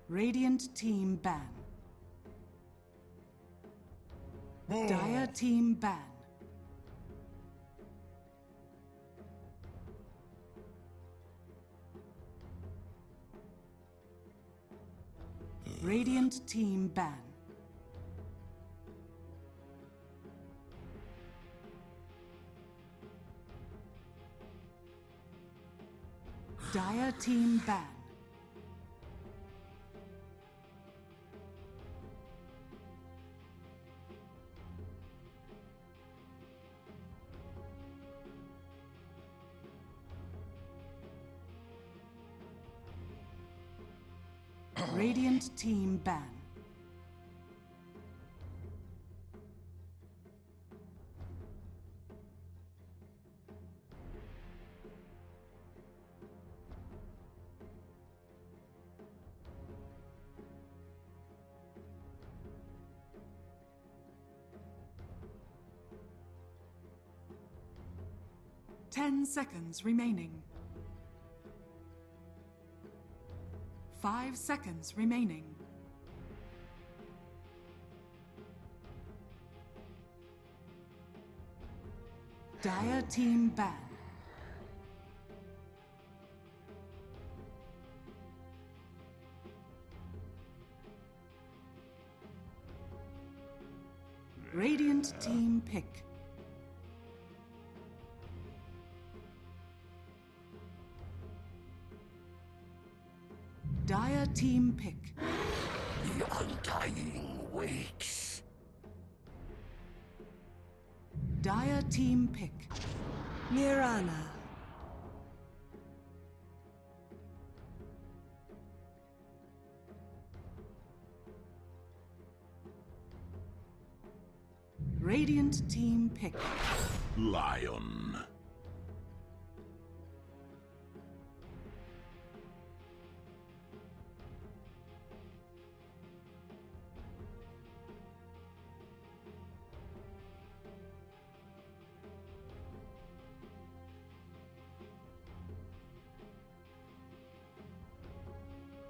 Radiant team ban. Dire team ban. Radiant team ban. Dire team ban. Radiant team ban. Ten seconds remaining. 5 seconds remaining. Dire team ban. Radiant team pick. Dire team pick. The undying wakes. Dire team pick. Mirana. Radiant team pick. Lion.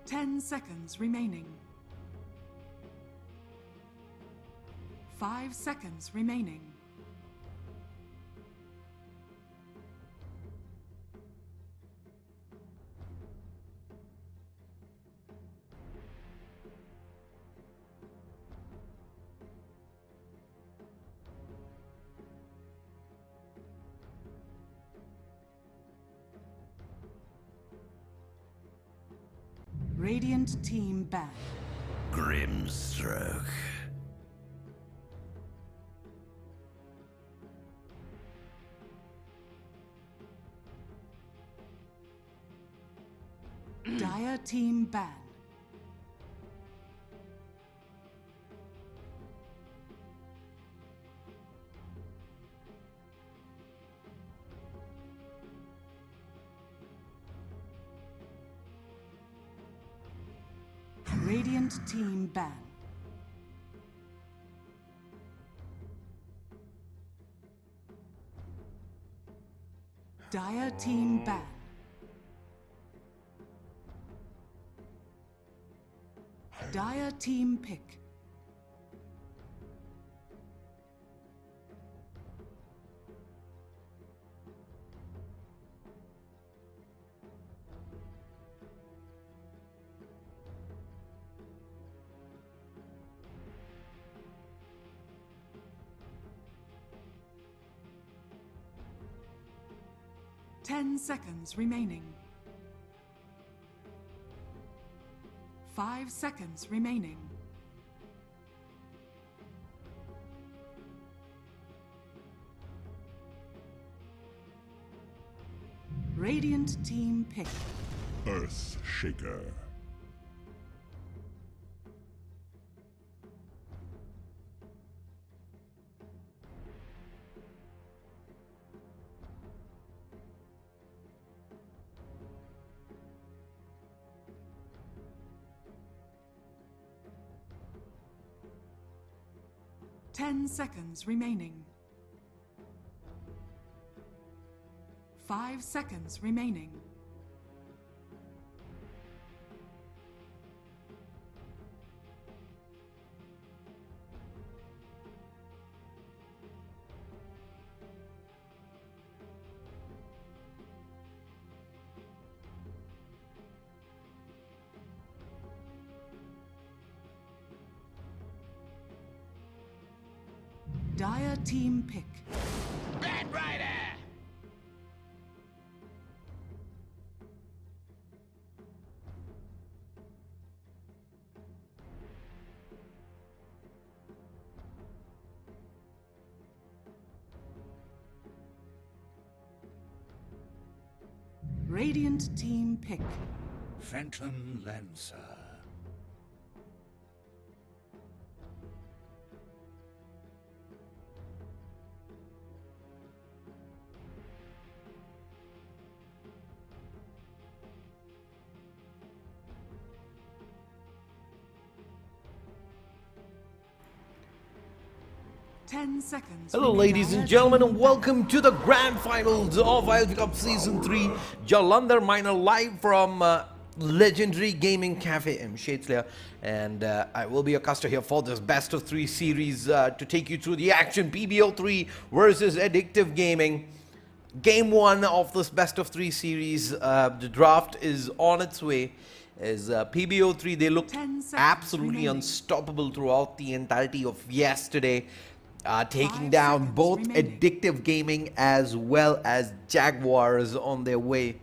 Ten seconds remaining. 5 seconds remaining. Radiant team ban. Grimstroke. Dire team ban. Radiant team ban. Dire team ban. Dire team pick. Ten seconds remaining. 5 seconds remaining. Radiant team pick. Earth Shaker. Ten seconds remaining. 5 seconds remaining. Dire team pick. Bad Rider! Radiant team pick. Phantom Lancer. Hello, ladies and gentlemen, and welcome to the grand finals of ILG Cup Season 3. Jalandhar Minor live from Legendary Gaming Cafe in Shadeslayar. And I will be your caster here for this best of 3 series to take you through the action. PBO3 versus Addictive Gaming. Game 1 of this best of 3 series. The draft is on its way. As PBO3, they looked absolutely unstoppable throughout the entirety of yesterday. Taking down both Addictive Gaming as well as Jaguars on their way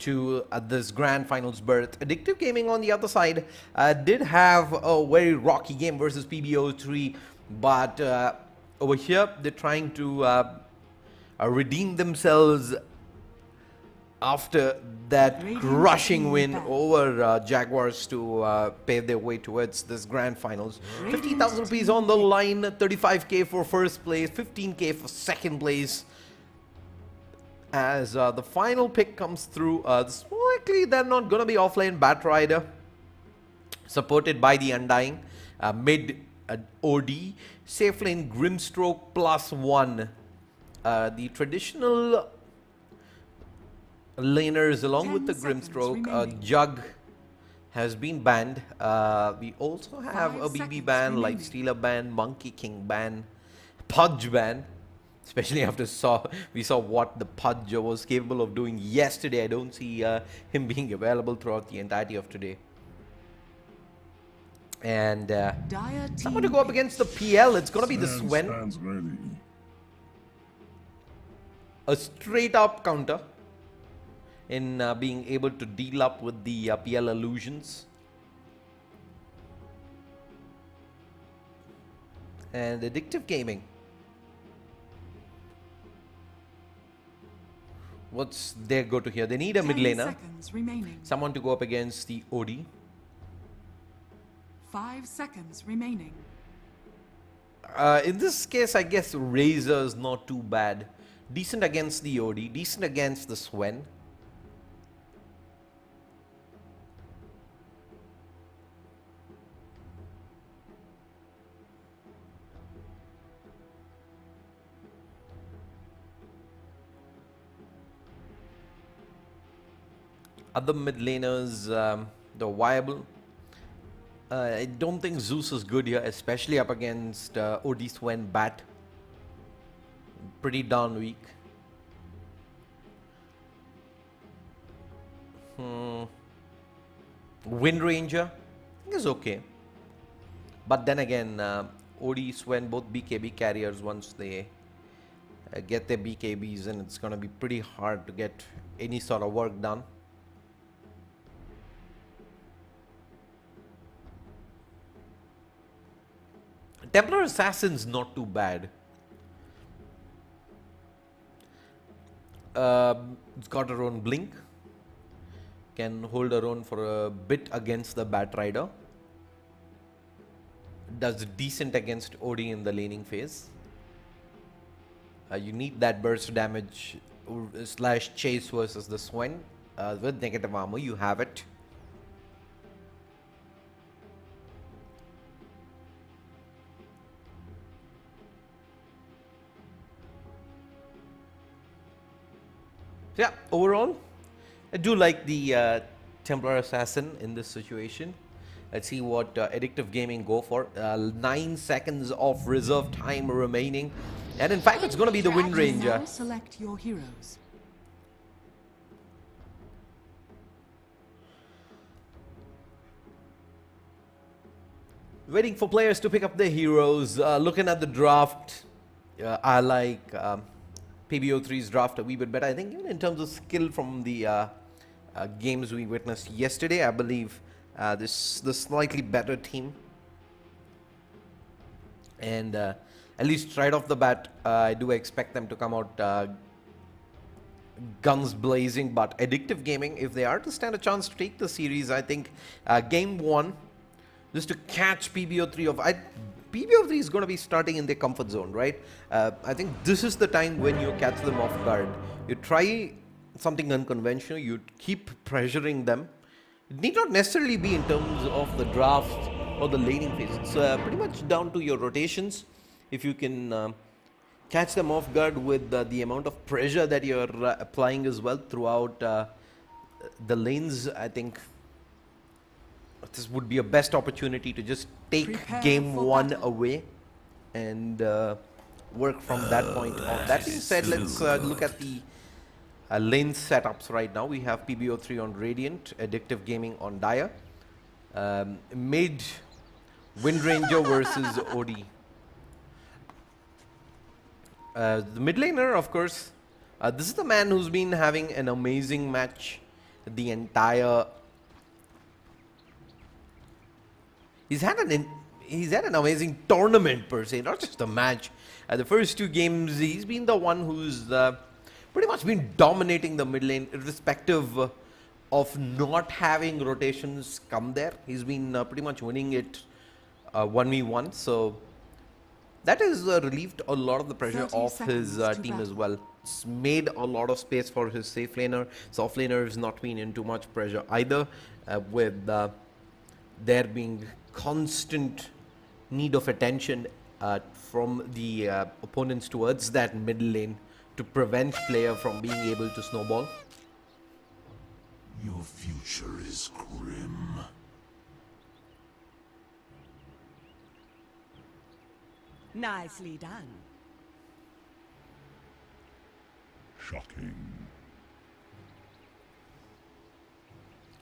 to this grand finals berth. Addictive Gaming on the other side did have a very rocky game versus PBO3, but over here they're trying to redeem themselves after that crushing win over Jaguars to pave their way towards this grand finals. 15,000 rupees on the line, 35k for first place, 15k for second place. As the final pick comes through, likely they're not going to be offlane Bat Rider, supported by the Undying, mid OD, safe lane Grimstroke +1. The traditional laners along with the Grimstroke, Jug has been banned. We also have a BB ban, Lifestealer ban, Monkey King ban, Pudge ban. Especially after we saw what the Pudge was capable of doing yesterday. I don't see him being available throughout the entirety of today. And someone to go up against the PL. It's going to be the Swen. A straight up counter in being able to deal up with the PL illusions. And Addictive Gaming. What's their go-to here? They need a mid laner. Someone to go up against the OD. 5 seconds remaining. In this case, I guess Razor is not too bad. Decent against the OD. Decent against the Swen. Other mid laners, the viable. I don't think Zeus is good here, especially up against OD Swen Bat. Pretty darn weak. Wind Ranger, I think is okay. But then again, OD Swen, both BKB carriers, once they get their BKBs in, it's going to be pretty hard to get any sort of work done. Templar Assassin's not too bad. It's got her own blink. Can hold her own for a bit against the Bat Rider. Does decent against OD in the laning phase. You need that burst damage / chase versus the Swen. With negative armor, you have it. So yeah, overall, I do like the Templar Assassin in this situation. Let's see what Addictive Gaming go for. 9 seconds of reserve time remaining. And in fact, it's going to be the Wind Ranger. Select your heroes. Waiting for players to pick up their heroes. Looking at the draft. I like PBO3's draft a wee bit better. I think even in terms of skill from the games we witnessed yesterday, I believe this the slightly better team. And at least right off the bat, I do expect them to come out guns blazing. But Addictive Gaming, if they are to stand a chance to take the series, I think game 1, just to catch PBO3 off. PBO3 is going to be starting in their comfort zone, right? I think this is the time when you catch them off guard. You try something unconventional, you keep pressuring them. It need not necessarily be in terms of the draft or the laning phase. It's pretty much down to your rotations. If you can catch them off guard with the amount of pressure that you're applying as well throughout the lanes, I think this would be a best opportunity to just take Prepare game for 1 battle. away and work from that point on. That being said, let's look at the lane setups right now. We have PBO3 on Radiant, Addictive Gaming on Dire, mid Wind Ranger versus OD. The mid laner, of course, this is the man who's been having an amazing match the entire. He's had an amazing tournament per se, not just a match. The first 2 games, he's been the one who's pretty much been dominating the mid lane, irrespective of not having rotations come there. He's been pretty much winning it 1v1. So that has relieved a lot of the pressure 30 off his seconds to team as battle. well. It's made a lot of space for his safe laner. Soft laner has not been in too much pressure either, with there being constant need of attention from the opponents towards that mid lane to prevent player from being able to snowball. Your future is grim. Nicely done. Shocking.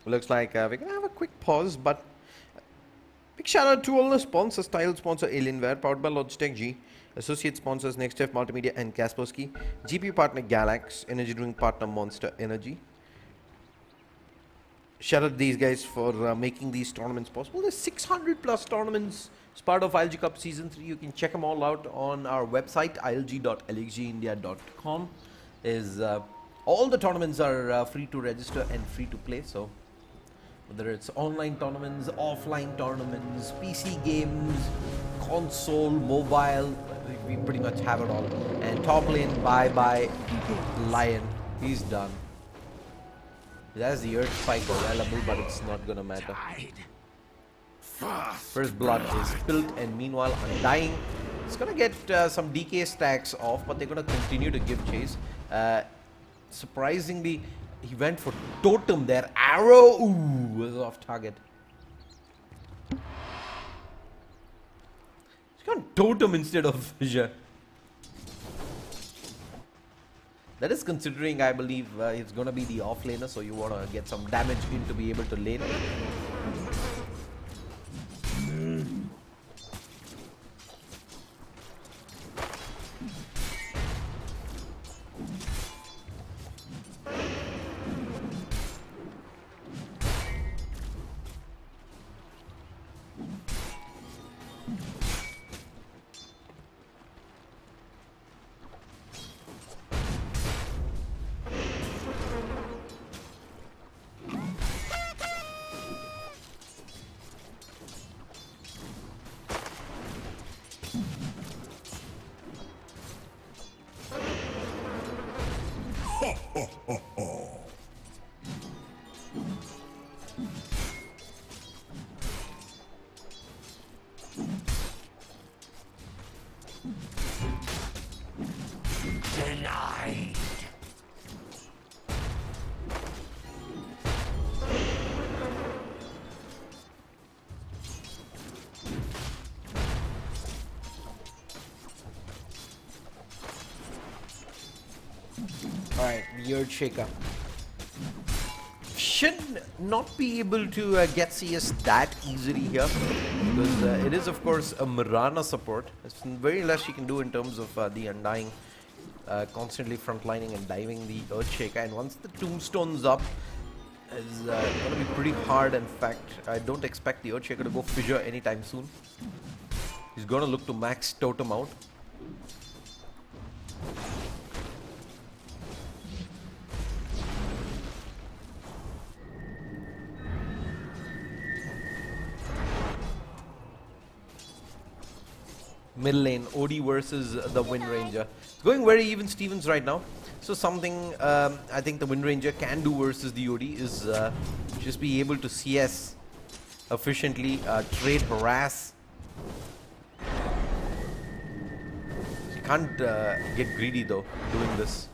Looks like we're gonna have a quick pause, but big shout out to all the sponsors. Title sponsor Alienware, powered by Logitech G. Associate sponsors NextF Multimedia and Kaspersky. GPU partner Galax. Energy drink partner Monster Energy. Shout out these guys for making these tournaments possible. There's 600 plus tournaments as part of ILG Cup Season 3. You can check them all out on our website, ilg.lxgindia.com. All the tournaments are free to register and free to play. So whether it's online tournaments, offline tournaments, PC games, console, mobile, we pretty much have it all. And top lane, bye-bye, Lion. He's done. There's the Earth Spike available, but it's not gonna matter. First blood is spilled, and meanwhile Undying is gonna get some DK stacks off, but they're gonna continue to give chase. Surprisingly, he went for Totem there. Arrow, ooh, was off target. He's gone Totem instead of Fissure. That is considering, I believe, it's going to be the off laner, so you want to get some damage in to be able to lane. Denied. Alright, weird shaker. should not be able to get CS that easily here, because it is of course a Mirana support. It's very less she can do in terms of the Undying constantly frontlining and diving the Earthshaker, and once the tombstone's up, is going to be pretty hard. In fact, I don't expect the Earthshaker to go fissure anytime soon. He's going to look to max totem out. Middle lane, OD versus the Wind Ranger. It's going very even Stevens right now. So something I think the Wind Ranger can do versus the OD is just be able to CS efficiently, trade, harass. You can't get greedy though doing this.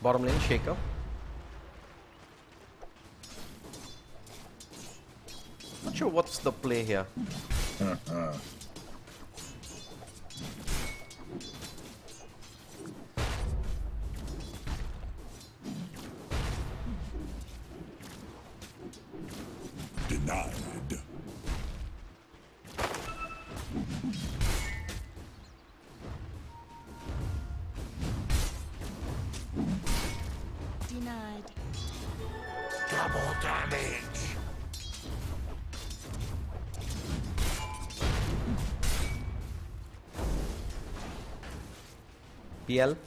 Bottom lane, Shaker. Not sure what's the play here. Denied. Denied. Double damage. PL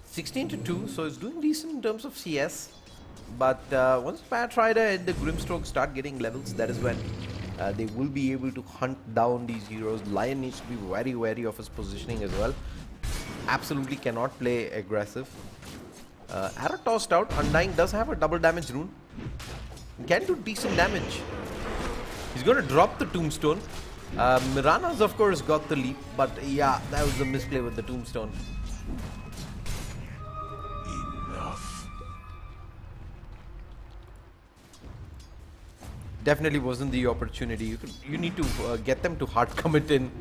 16 to 2, so it's doing decent in terms of CS. But once Patrider and the Grimstroke start getting levels, that is when they will be able to hunt down these heroes. Lion needs to be very wary of his positioning as well. Absolutely cannot play aggressive. Arrow tossed out. Undying does have a double damage rune. He can do decent damage. He's going to drop the tombstone. Mirana's of course got the leap, but yeah, that was a misplay with the tombstone. Enough. Definitely wasn't the opportunity. You need to get them to hard commit in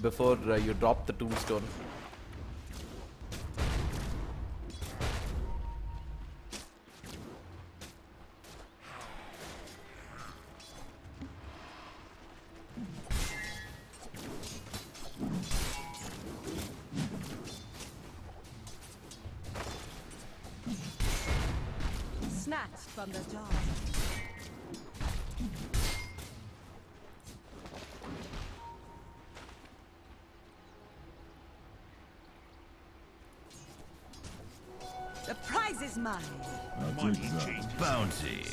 before you drop the tombstone. Snatched from the jaws. The prize is mine. Bounty.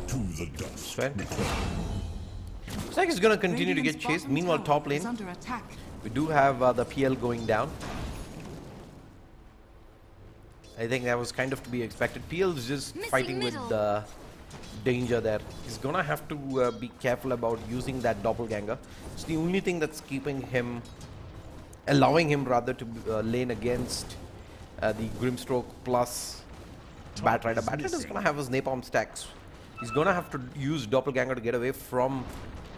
To the dust. Sven. Looks like he's gonna continue to get Radiant's chased. bottom Meanwhile, tower top is lane, under attack. we do have the PL going down. I think that was kind of to be expected. PL is just fighting with the danger there. He's gonna have to be careful about using that doppelganger. It's the only thing that's keeping him, allowing him rather to lane against the Grimstroke plus Batrider. Batrider is gonna have his napalm stacks. He's gonna have to use doppelganger to get away from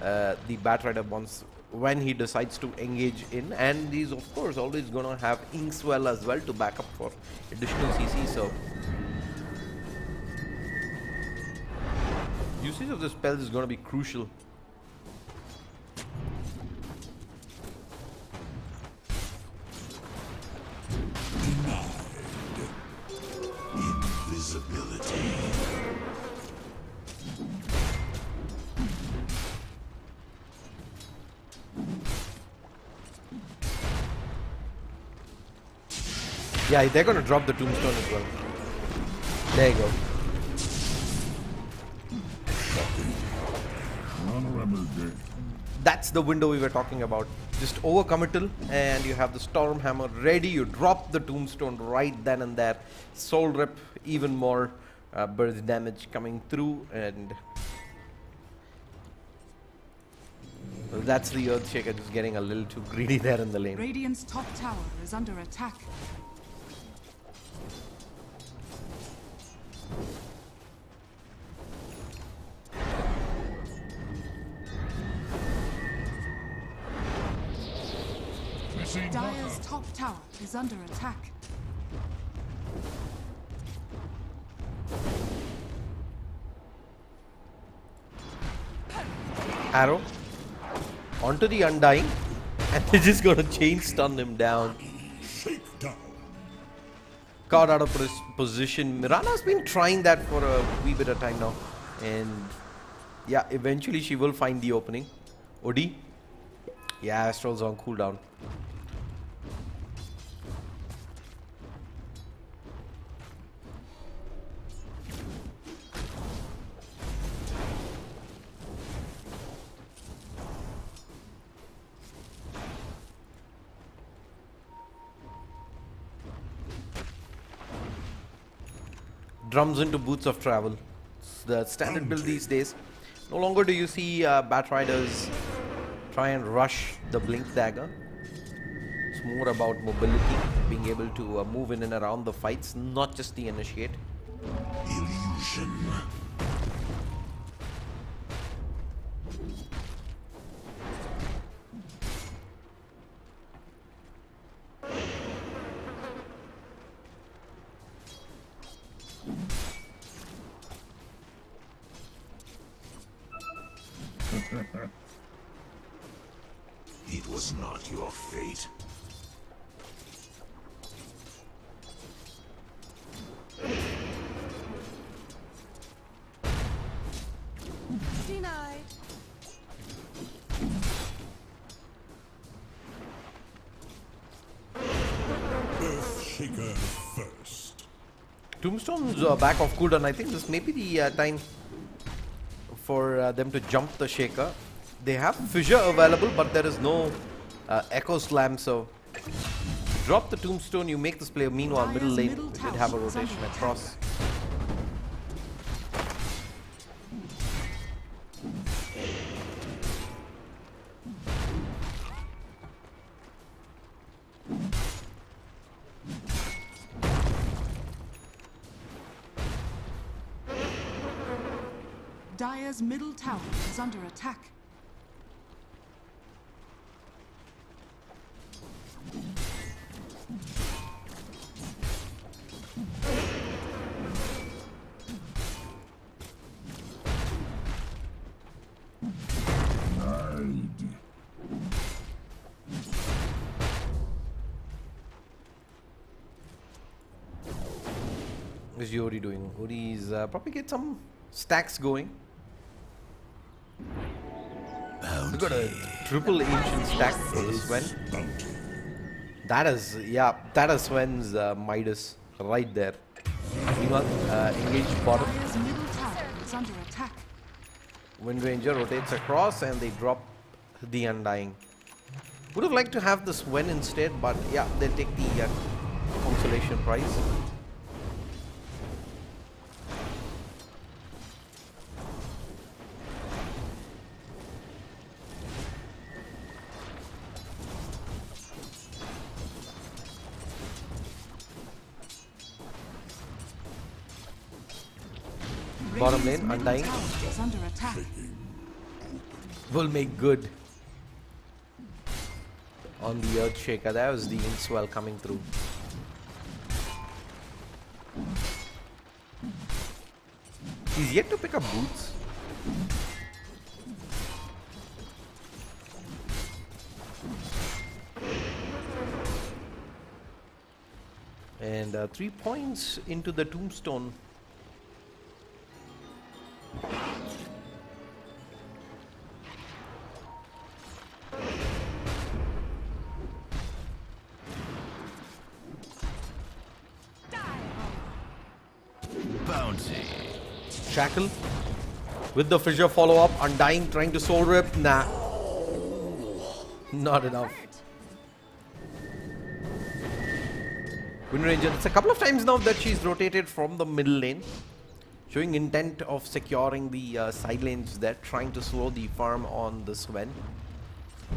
the Batrider once when he decides to engage in, and he's of course always gonna have Inkswell as well to back up for additional CC. So usage of the spells is gonna be crucial. Invisibility. Yeah, they're gonna drop the tombstone as well. There you go. That's the window we were talking about. Just overcommittal, and you have the storm hammer ready. You drop the tombstone right then and there. Soul rip, even more burst damage coming through, and That's the Earthshaker just getting a little too greedy there in the lane. Radiant's top tower is under attack. Dire's top tower is under attack. Arrow onto the Undying, and they're just gonna chain stun him down. Shakedown. Caught out of position. Mirana's been trying that for a wee bit of time now, and yeah, eventually she will find the opening. Odi, yeah, Astral's on cooldown. Drums into boots of travel. It's the standard build these days. No longer do you see Bat Riders try and rush the Blink Dagger. It's more about mobility, being able to move in and around the fights, not just the initiate. Illusion. It was not your fate. Denied. Earthshaker first. Tombstone's back off cooldown. I think this may be the time for them to jump the Shaker. They have Fissure available, but there is no Echo Slam, so drop the Tombstone, you make this play. Meanwhile, middle lane did have a rotation across. Dire's middle tower is under attack. What's Yori doing? Yori's probably get some stacks going. We got a triple ancient stack for this Sven. That is, yeah, that is Sven's Midas right there. Meanwhile, engaged bottom. Dire's middle tower is under attack. Wind Ranger rotates across and they drop the Undying. Would have liked to have this Sven instead, but yeah, they take the consolation prize. Bottom lane, Radiant's Undying middle tower is under attack. will make good on the Earthshaker. That was the Inkswell coming through. He's yet to pick up boots. And 3 points into the Tombstone. Bounty. Shackle with the Fissure follow-up. Undying trying to soul rip. Nah. Not enough. Wind Ranger, it's a couple of times now that she's rotated from the middle lane, showing intent of securing the side lanes there, trying to slow the farm on the Sven.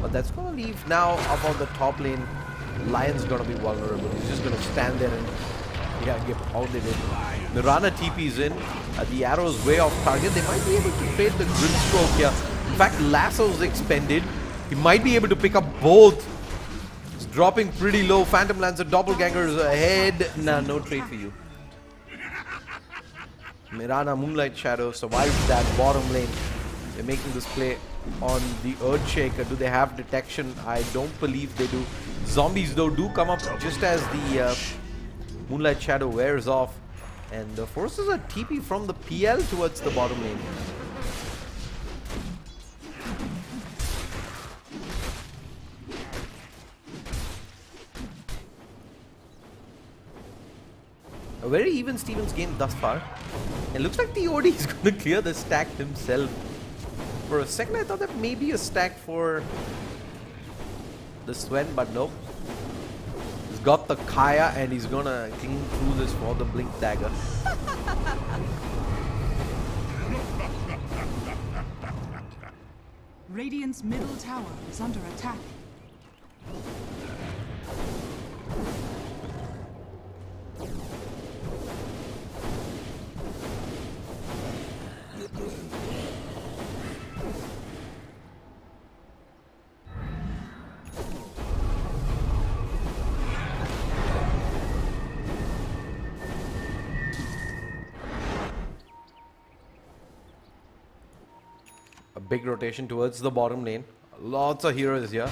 But that's gonna leave now up on the top lane. Lion's gonna be vulnerable. He's just gonna stand there and get pounded in. Mirana TP's in. The arrow's way off target. They might be able to trade the Grimstroke here. In fact, Lasso's expended. He might be able to pick up both. It's dropping pretty low. Phantom Lancer, Doppelganger's ahead. Nah, no trade for you. Mirana, Moonlight Shadow survives that bottom lane. They're making this play on the Earthshaker. Do they have detection? I don't believe they do. Zombies though do come up just as the Moonlight Shadow wears off and forces a TP from the PL towards the bottom lane. A very even Stevens game thus far. It looks like the OD is going to clear the stack himself. For a second I thought that maybe a stack for the Sven, but nope. He's got the Kaya and he's gonna clean through this for the Blink Dagger. Radiant's middle tower is under attack. Big rotation towards the bottom lane. Lots of heroes here.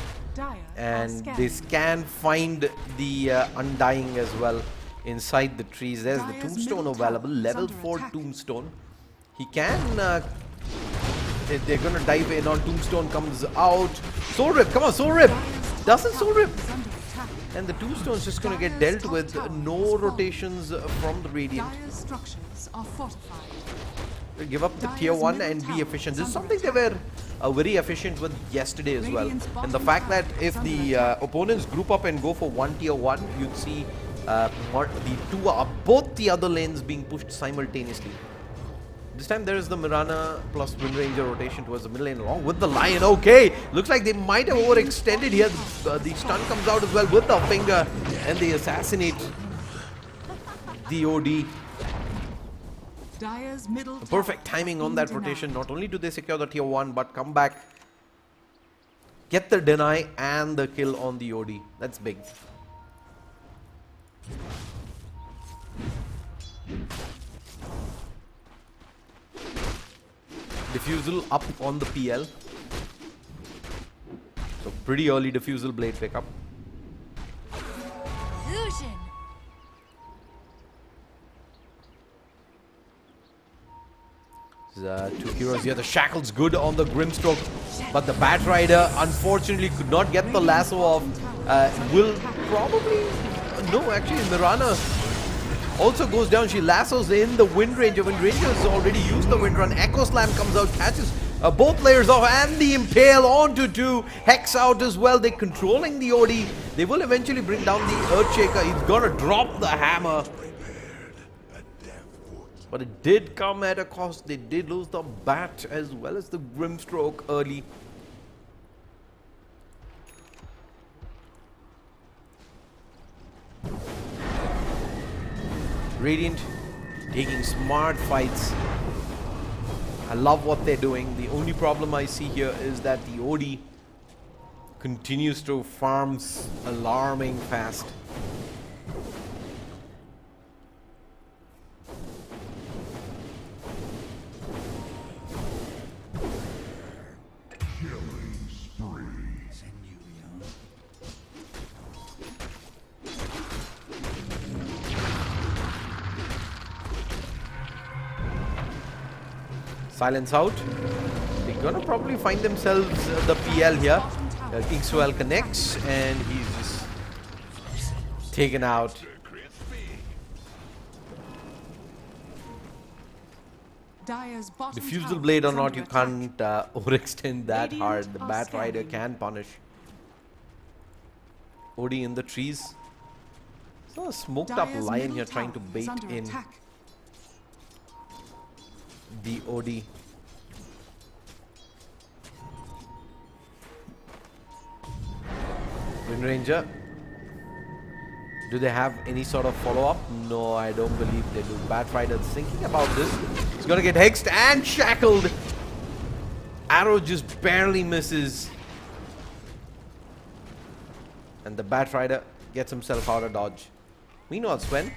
And they can find the Undying as well inside the trees. There's the Tombstone available. Level 4 Tombstone. He can... they're going to dive in on Tombstone. Comes out. Soul Rip. Come on, Soul Rip. Doesn't Soul Rip. And the Tombstone's just going to get dealt with. No rotations from the Radiant. Structures are fortified. Give up the tier 1 and be efficient. This is something they were very efficient with yesterday as well. And the fact that if the opponents group up and go for one tier 1, you'd see both the other lanes being pushed simultaneously. This time there is the Mirana plus Windranger rotation towards the middle lane along with the Lion. Okay, looks like they might have overextended here. The stun comes out as well with the finger and they assassinate the OD. Perfect timing on that rotation. Not only do they secure the tier 1 but come back, get the deny and the kill on the OD. That's big. Diffusal up on the PL. So pretty early diffusal blade pickup. Illusion. Two heroes here. The Shackle's good on the Grimstroke, but the Bat Rider unfortunately could not get the lasso off. Will probably... no, actually Mirana also goes down. She lassos in the Windranger. Windranger has already used the Wind Run. Echo Slam comes out, catches both players off, and the Impale onto 2. Hex out as well. They're controlling the OD. They will eventually bring down the Earthshaker. He's gonna drop the hammer. But it did come at a cost. They did lose the Bat as well as the Grimstroke early. Radiant taking smart fights. I love what they're doing. The only problem I see here is that the OD continues to farm alarming fast. Silence out. They're gonna probably find themselves the PL here. Kingswell connects and he's just taken out. Diffusal blade or not, you can't overextend that hard. The Bat Rider can punish. OD in the trees. So a smoked up Lion here trying to bait in the OD. Wind Ranger. Do they have any sort of follow-up? No, I don't believe they do. Batrider thinking about this. He's gonna get hexed and shackled. Arrow just barely misses. And the Batrider gets himself out of dodge. Meanwhile, Sven.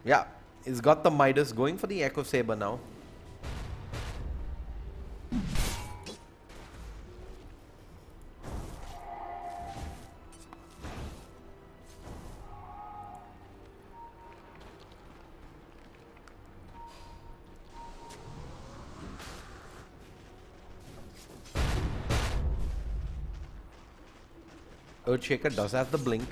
Yeah, he's got the Midas going for the Echo Saber now. Earthshaker does have the blink.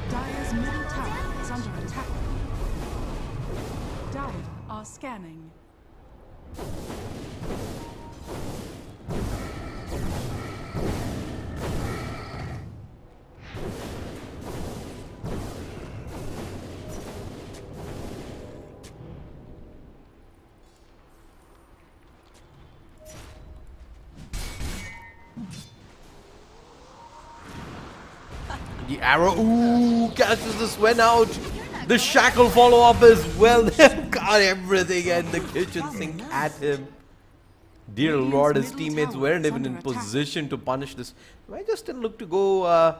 Dire's middle tower is under attack. Dire are scanning. The arrow, ooh, catches the Sven out. The shackle follow-up as well. They've got everything and the kitchen sink at him. Dear Lord, his teammates weren't even in position to punish this. I just didn't look to go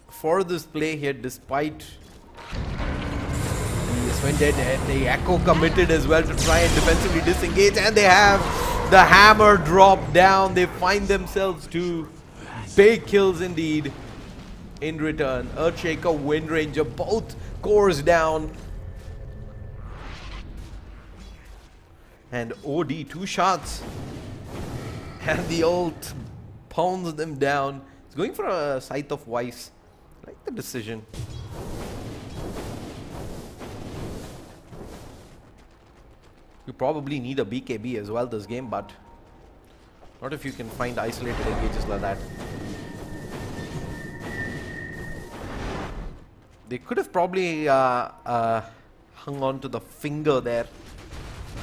for this play here, despite the Sven dead. The Echo committed as well to try and defensively disengage, and they have the hammer drop down. They find themselves two big kills indeed. In return, Earthshaker, Wind Ranger, both cores down. And OD, 2 shots. And the ult pounds them down. He's going for a Scythe of Vice. I like the decision. You probably need a BKB as well this game, but not if you can find isolated engages like that. They could have probably hung on to the finger there.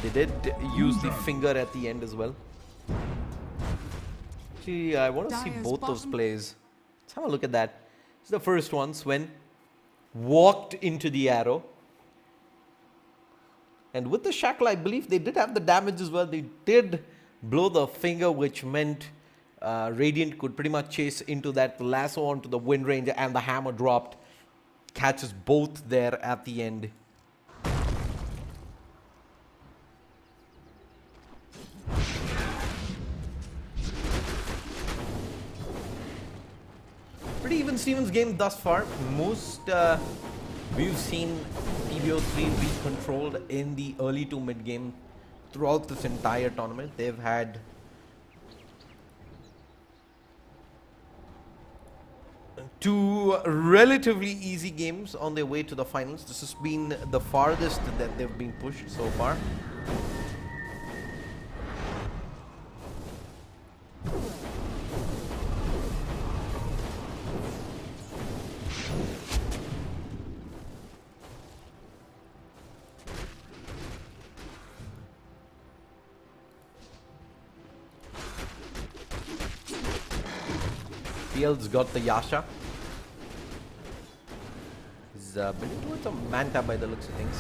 They did use the finger at the end as well. Gee, I want to see both those plays. Let's have a look at that. This is the first one. Sven walked into the arrow. And with the shackle, I believe they did have the damage as well. They did blow the finger, which meant Radiant could pretty much chase into that lasso onto the Wind Ranger, and the hammer dropped. Catches both there at the end. Pretty even Stevens game thus far. Most we've seen TBO3 be controlled in the early to mid game throughout this entire tournament. They've had two relatively easy games on their way to the finals. This has been the farthest that they've been pushed so far. PL's got the Yasha. He's building towards a Manta by the looks of things.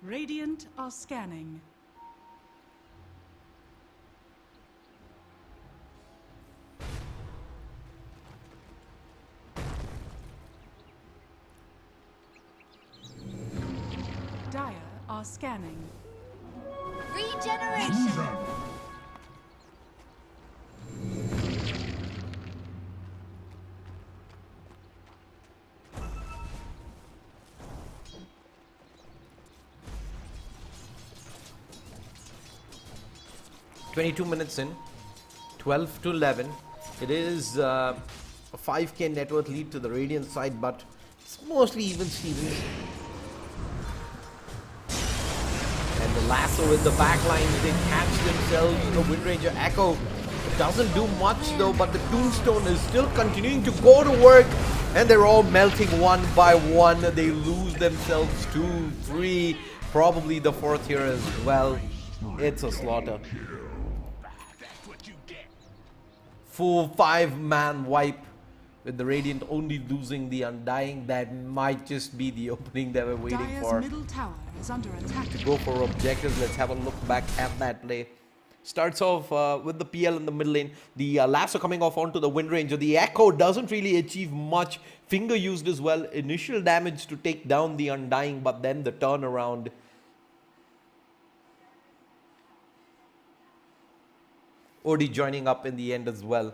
Radiant are scanning. Dire are scanning. Regeneration. 22 minutes in, 12 to 11. It is a 5k net worth lead to the Radiant side, but it's mostly even Stevens. And the lasso in the back line, they catch themselves. The Wind Ranger Echo doesn't do much though, but the Tombstone is still continuing to go to work. And they're all melting one by one. They lose themselves 2, 3, probably the fourth here as well. It's a slaughter. Full 5-man wipe with the Radiant only losing the Undying. That might just be the opening they were waiting Dire's for. middle tower is under attack. To go for objectives. Let's have a look back at that play. Starts off with the PL in the middle lane. The lasso coming off onto the Wind Ranger. The Echo doesn't really achieve much. Finger used as well. Initial damage to take down the Undying, but then the turnaround. Odie joining up in the end as well.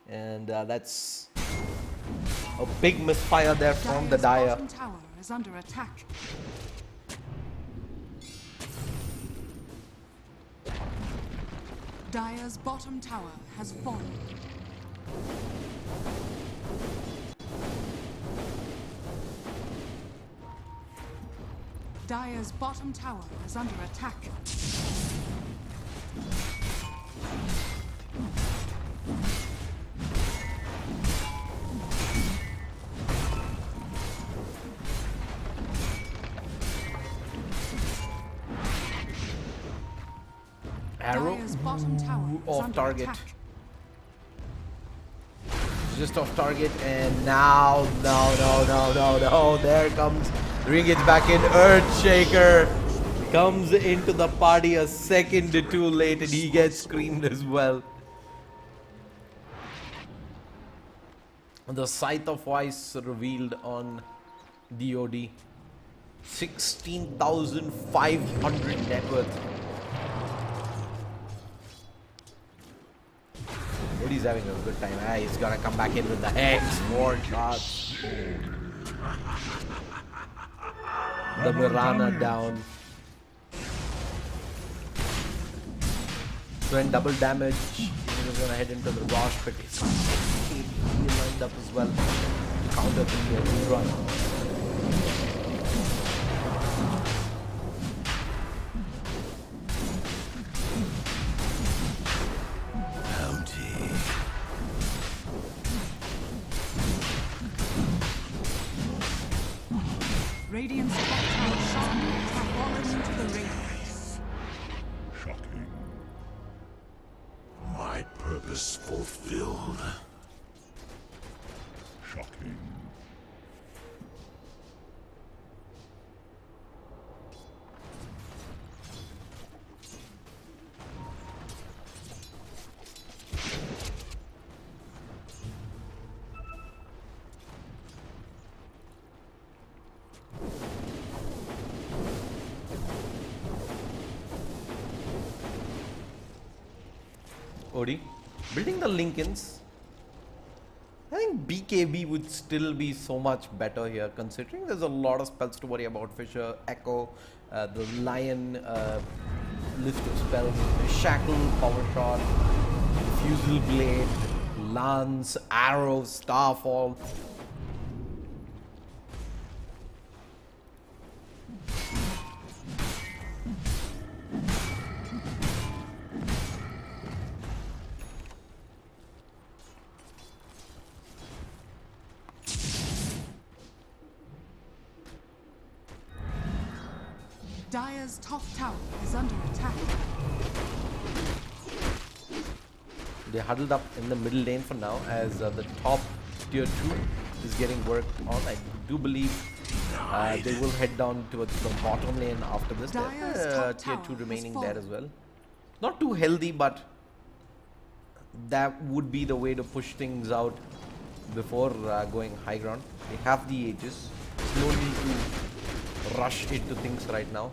And that's a big misfire there from the Dire. Bottom tower is under attack. Dire's bottom tower has fallen. Dire's bottom tower is under attack. Arrow Dire's bottom tower is off under target. attack. Just off target, and now, no, there comes, Ring it back in, Earthshaker comes into the party a second too late, and he gets screamed as well. The Scythe of Ice revealed on DOD. 16,500 net worth. He's having a good time. He's gonna come back in with the Hex. More shots. The Mirana down. Doing double damage. He's gonna head into the Rosh, but he's lined up as well to counter the run. Radiant's top tower shambles have fallen into the Radiance. Shocking. My purpose fulfilled. Shocking. Odie, building the Lincolns. I think BKB would still be so much better here, considering there's a lot of spells to worry about. Fisher, Echo, the Lion list of spells, Shackle, Power Shot, Fusel Blade, Lance, Arrow, Starfall. Dire's top tower is under attack. They huddled up in the middle lane for now as the top tier 2 is getting worked on. I do believe They will head down towards the bottom lane after this. Dire's There's top tier tower 2 has remaining fallen. there as well. Not too healthy, but that would be the way to push things out before going high ground. They have the ages. No need to rush into things right now.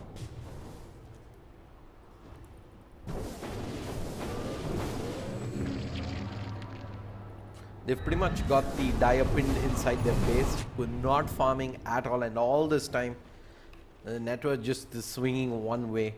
They've pretty much got the Dire pinned inside their base. We're not farming at all, and all this time the network just is swinging one way.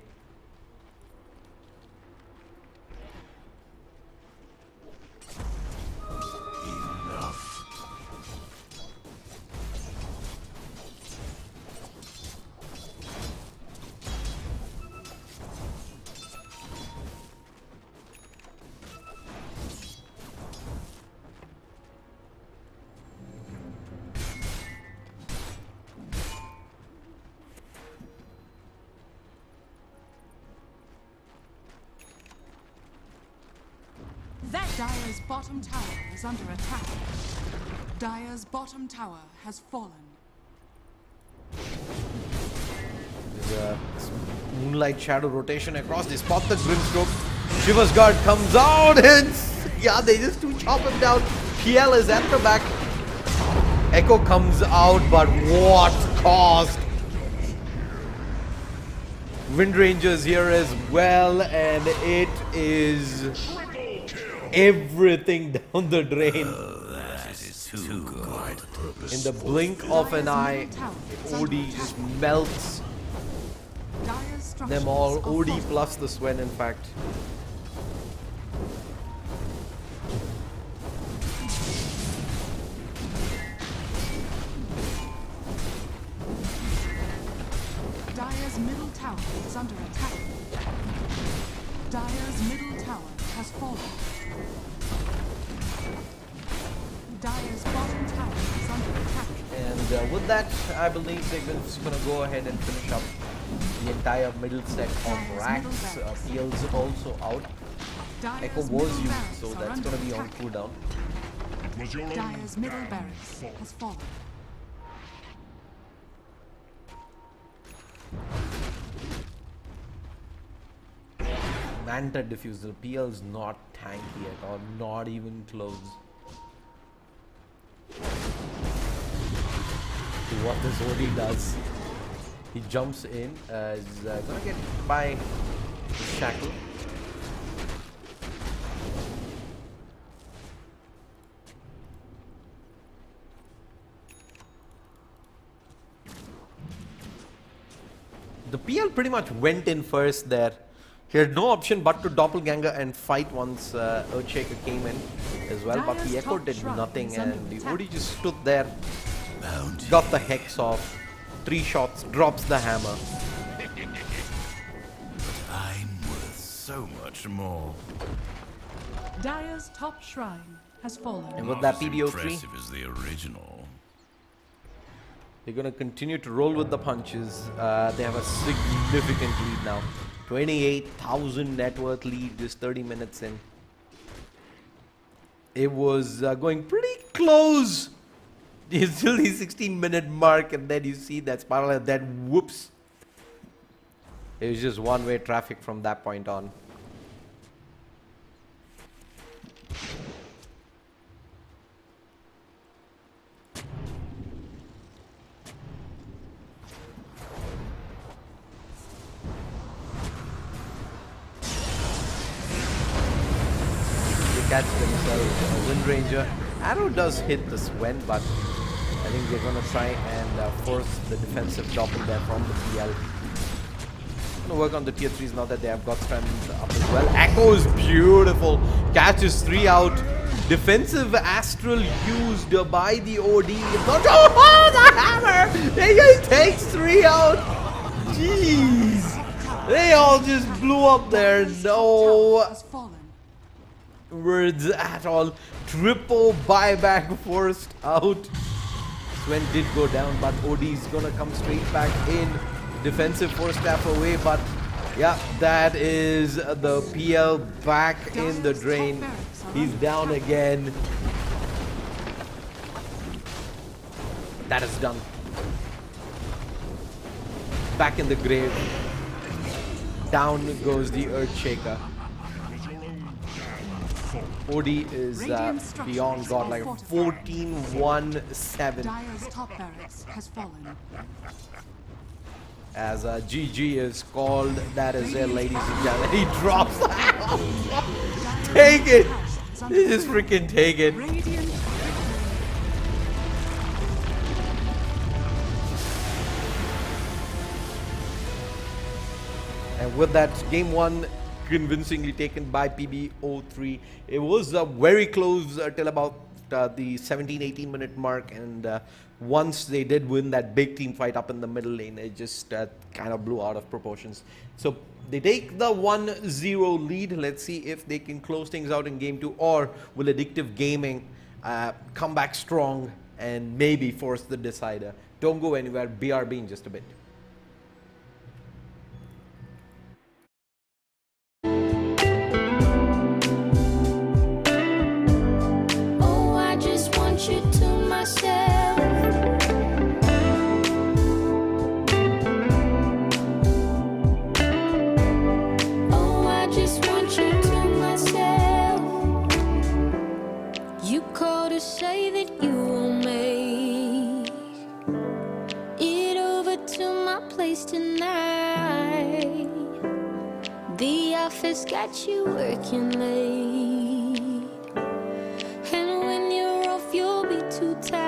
Dire's bottom tower is under attack. Dire's bottom tower has fallen. There's a moonlight shadow rotation across. They spot the Grimstroke. Shiva's guard comes out and yeah, they just do chop him down. PL is at the back. Echo comes out, but what cost? Wind Rangers here as well, and it is everything down the drain. That is too good. In the blink of an eye, OD just melts Dire's them all. structures are OD falling. plus the Swen, in fact. Dire's middle tower is under attack. Dire's middle tower has fallen. Dire's bottom tower is under attack. And with that, I believe they're just going to go ahead and finish up the entire middle set of racks. PL's also out. Echo Dire's was middle used, barracks so are that's under going to be on attack. cooldown. Dire's middle barracks has fallen. Manta diffuser. PL's not tanky at all, not even close to what this OD does. He jumps in, is gonna get by the shackle. The PL pretty much went in first there. He had no option but to doppelganger and fight once Earthshaker came in as well, but the Dire's Echo top did shrine nothing is under and the attack. OD just stood there, got the Hex off, 3 shots, drops the hammer. I'm worth so much more. Dire's top shrine has fallen. And with that Not as PBO3, impressive as the original. they're going to continue to roll with the punches. They have a significant lead now. 28,000 net worth lead just 30 minutes in. It was going pretty close until the 16-minute mark, and then you see that spiral and then whoops. It was just one-way traffic from that point on. Catch themselves a Wind Ranger. Arrow does hit the Swen, but I think they're gonna try and force the defensive drop in there from the PL. Gonna work on the tier 3s now that they have got strength up as well. Echo is beautiful. Catches 3 out. Defensive Astral used by the OD. Oh, the hammer! He takes 3 out. Jeez. They all just blew up there. No Has fallen. words at all. Triple buyback forced out. Swen did go down, but OD's gonna come straight back in. Defensive force staff away, but yeah, that is the PL back in the drain. He's down again. That is done. back in the grave. Down goes the Earthshaker. OD is beyond god, like 14-1-7. Dire's top barracks has fallen. As GG is called, that is it, ladies and gentlemen. He drops. Take it! Just freaking take it. Radiant And with that, game one convincingly taken by PB03. It was very close till about the 17-18 minute mark, and once they did win that big team fight up in the middle lane, it just kind of blew out of proportions. So they take the 1-0 lead. Let's see if they can close things out in game two, or will Addictive Gaming come back strong and maybe force the decider. Don't go anywhere. BRB in just a bit. Say that you will make it over to my place tonight. The office got you working late, and when you're off you'll be too tired.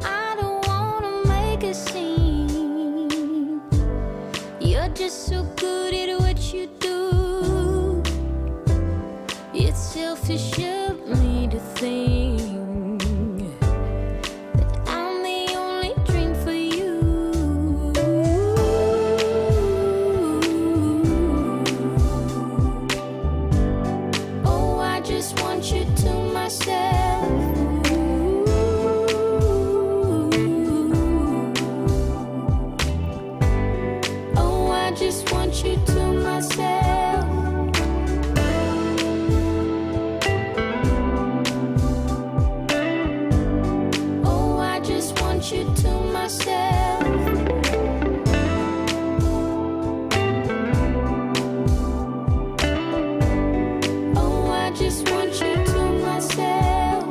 I don't wanna make a scene. You're just so good at what you do. It's selfish of me to think that I'm the only dream for you. Oh, I just want you to myself. Oh, I just want you to myself. You to myself. Oh, I just want you to myself.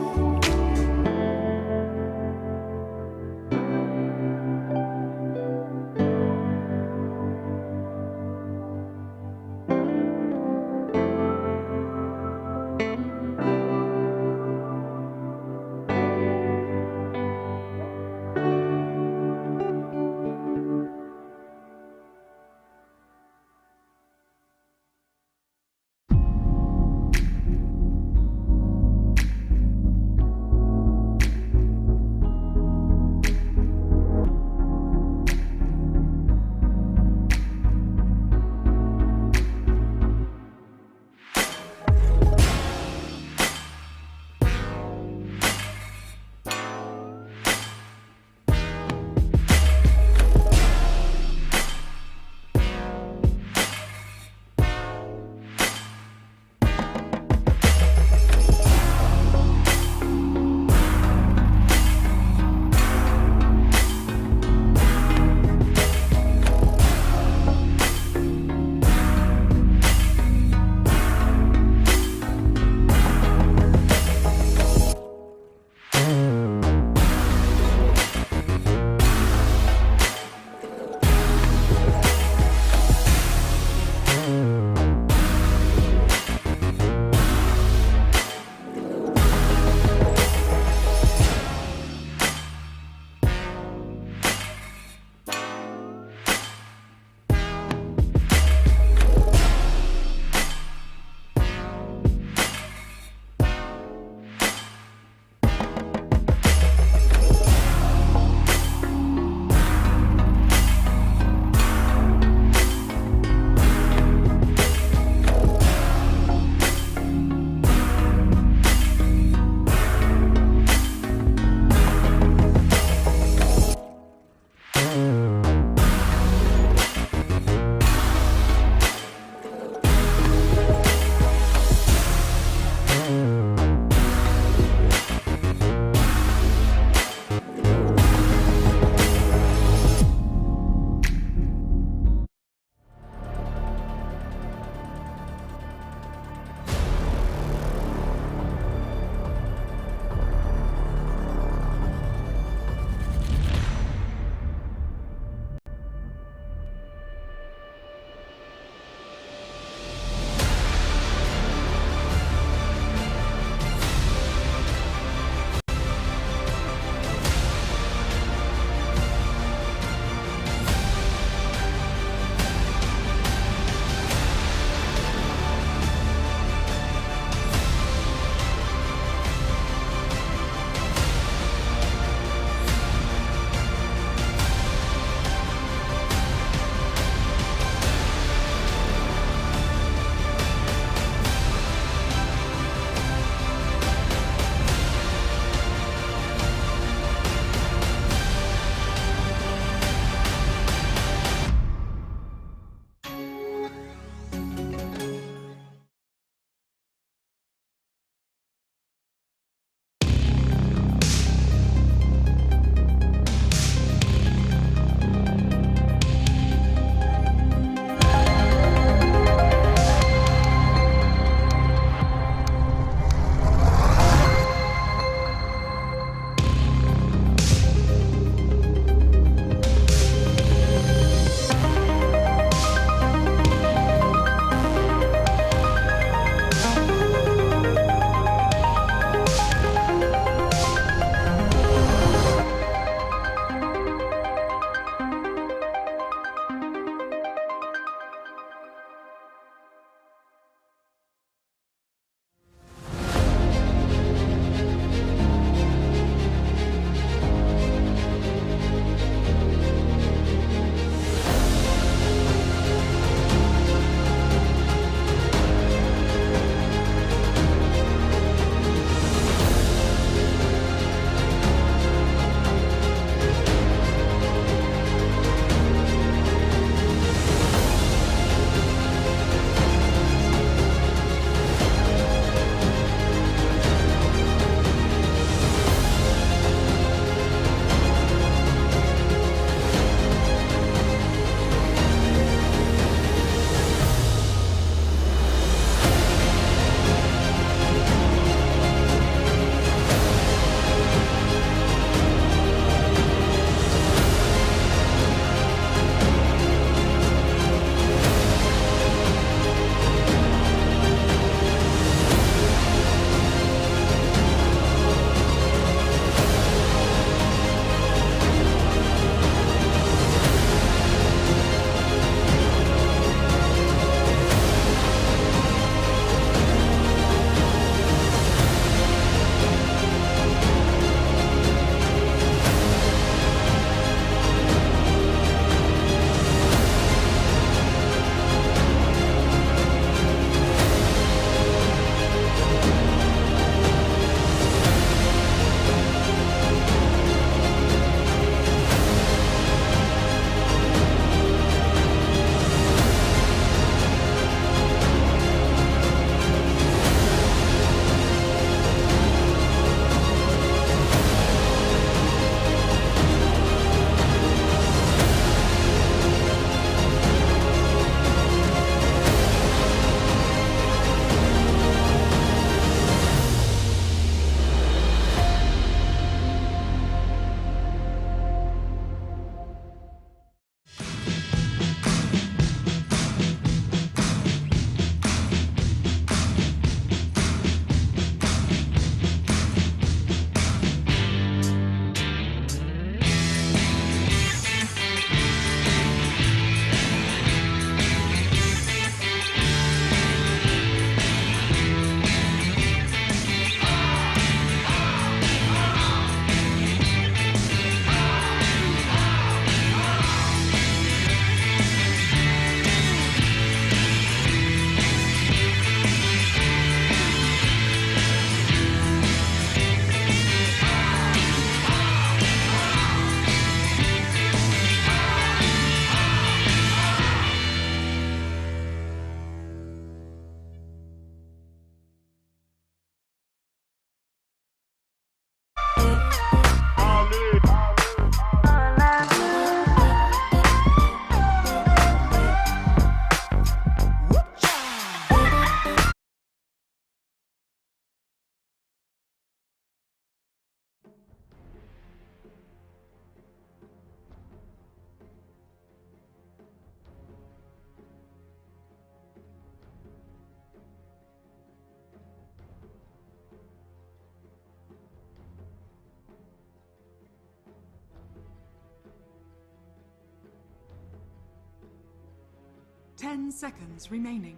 10 seconds remaining.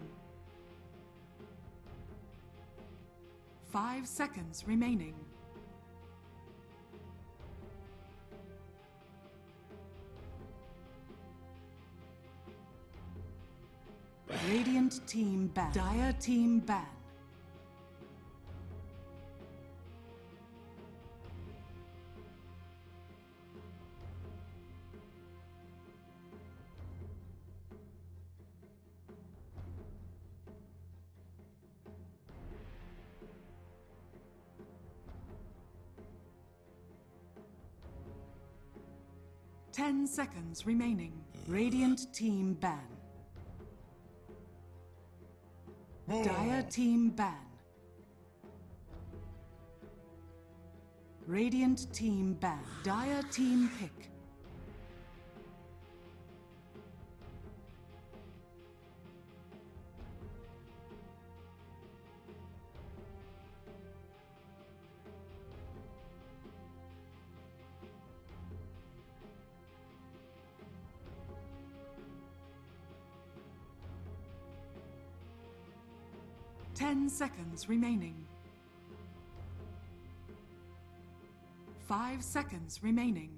5 seconds remaining. Radiant team ban. Dire team ban. Ten seconds remaining. Radiant team ban. Dire team ban. Radiant team ban. Dire team pick. 10 seconds remaining. 5 seconds remaining.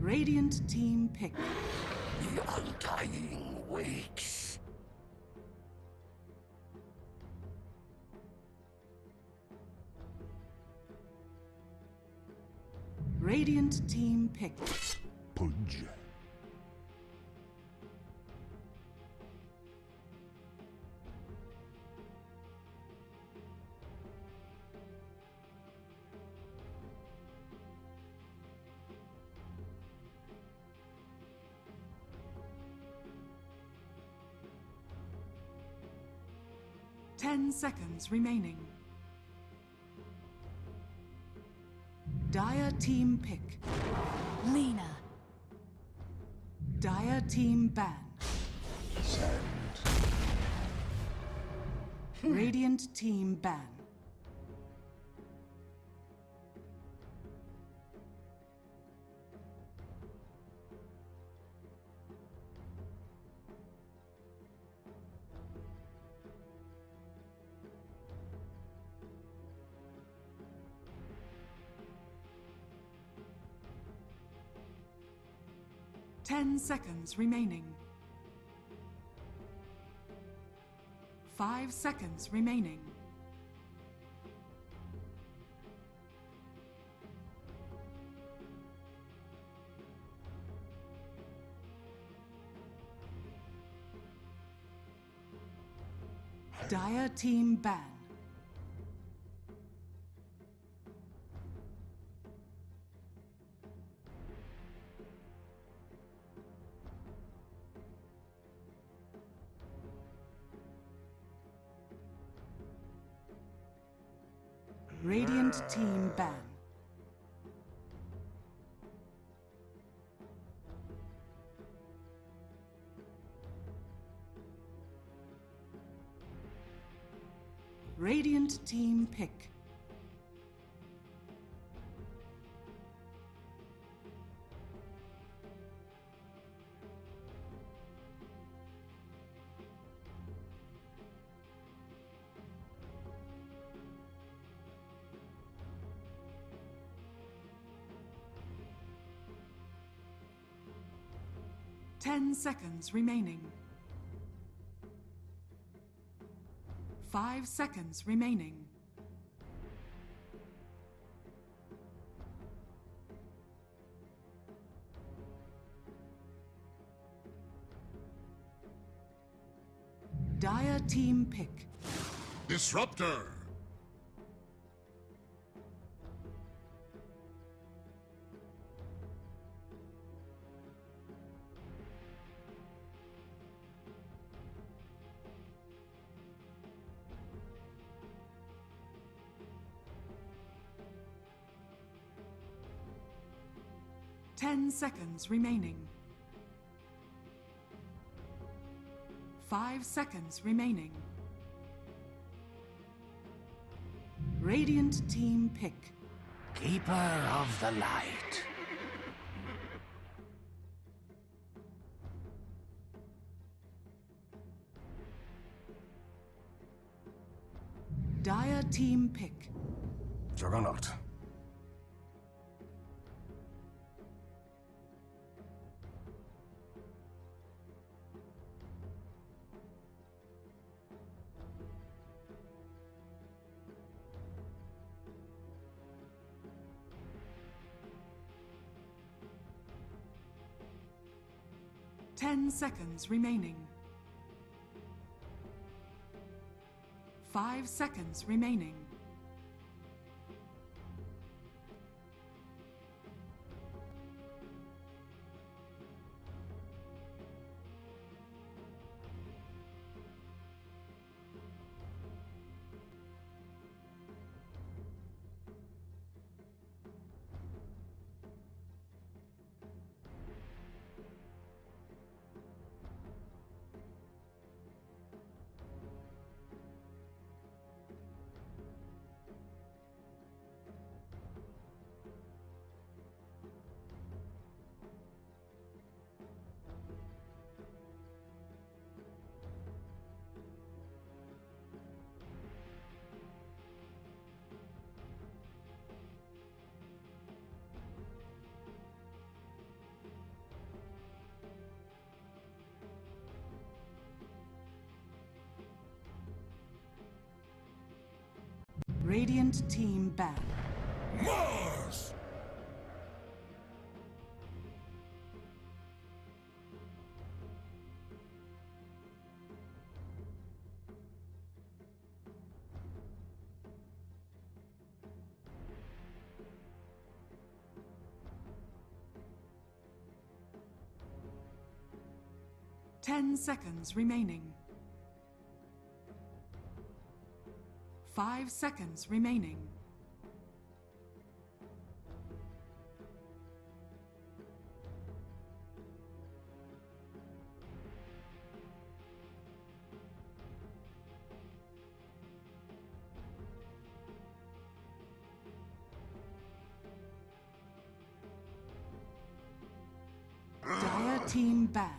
Radiant team pick. The undying waits. Radiant team pick. Pudge. Ten seconds remaining. Dire team pick. Lena. Dire team ban. Sand. Radiant team ban. Ten seconds remaining. 5 seconds remaining. Dire team ban. Radiant team ban. Radiant team pick. Ten seconds remaining. 5 seconds remaining. Dire team pick. Disruptor. Ten seconds remaining. 5 seconds remaining. Radiant team pick. Keeper of the light. Dire team pick. Juggernaut. Ten seconds remaining. 5 seconds remaining. Radiant team ban. Mars! 10 seconds remaining. 5 seconds remaining. Dire team ban.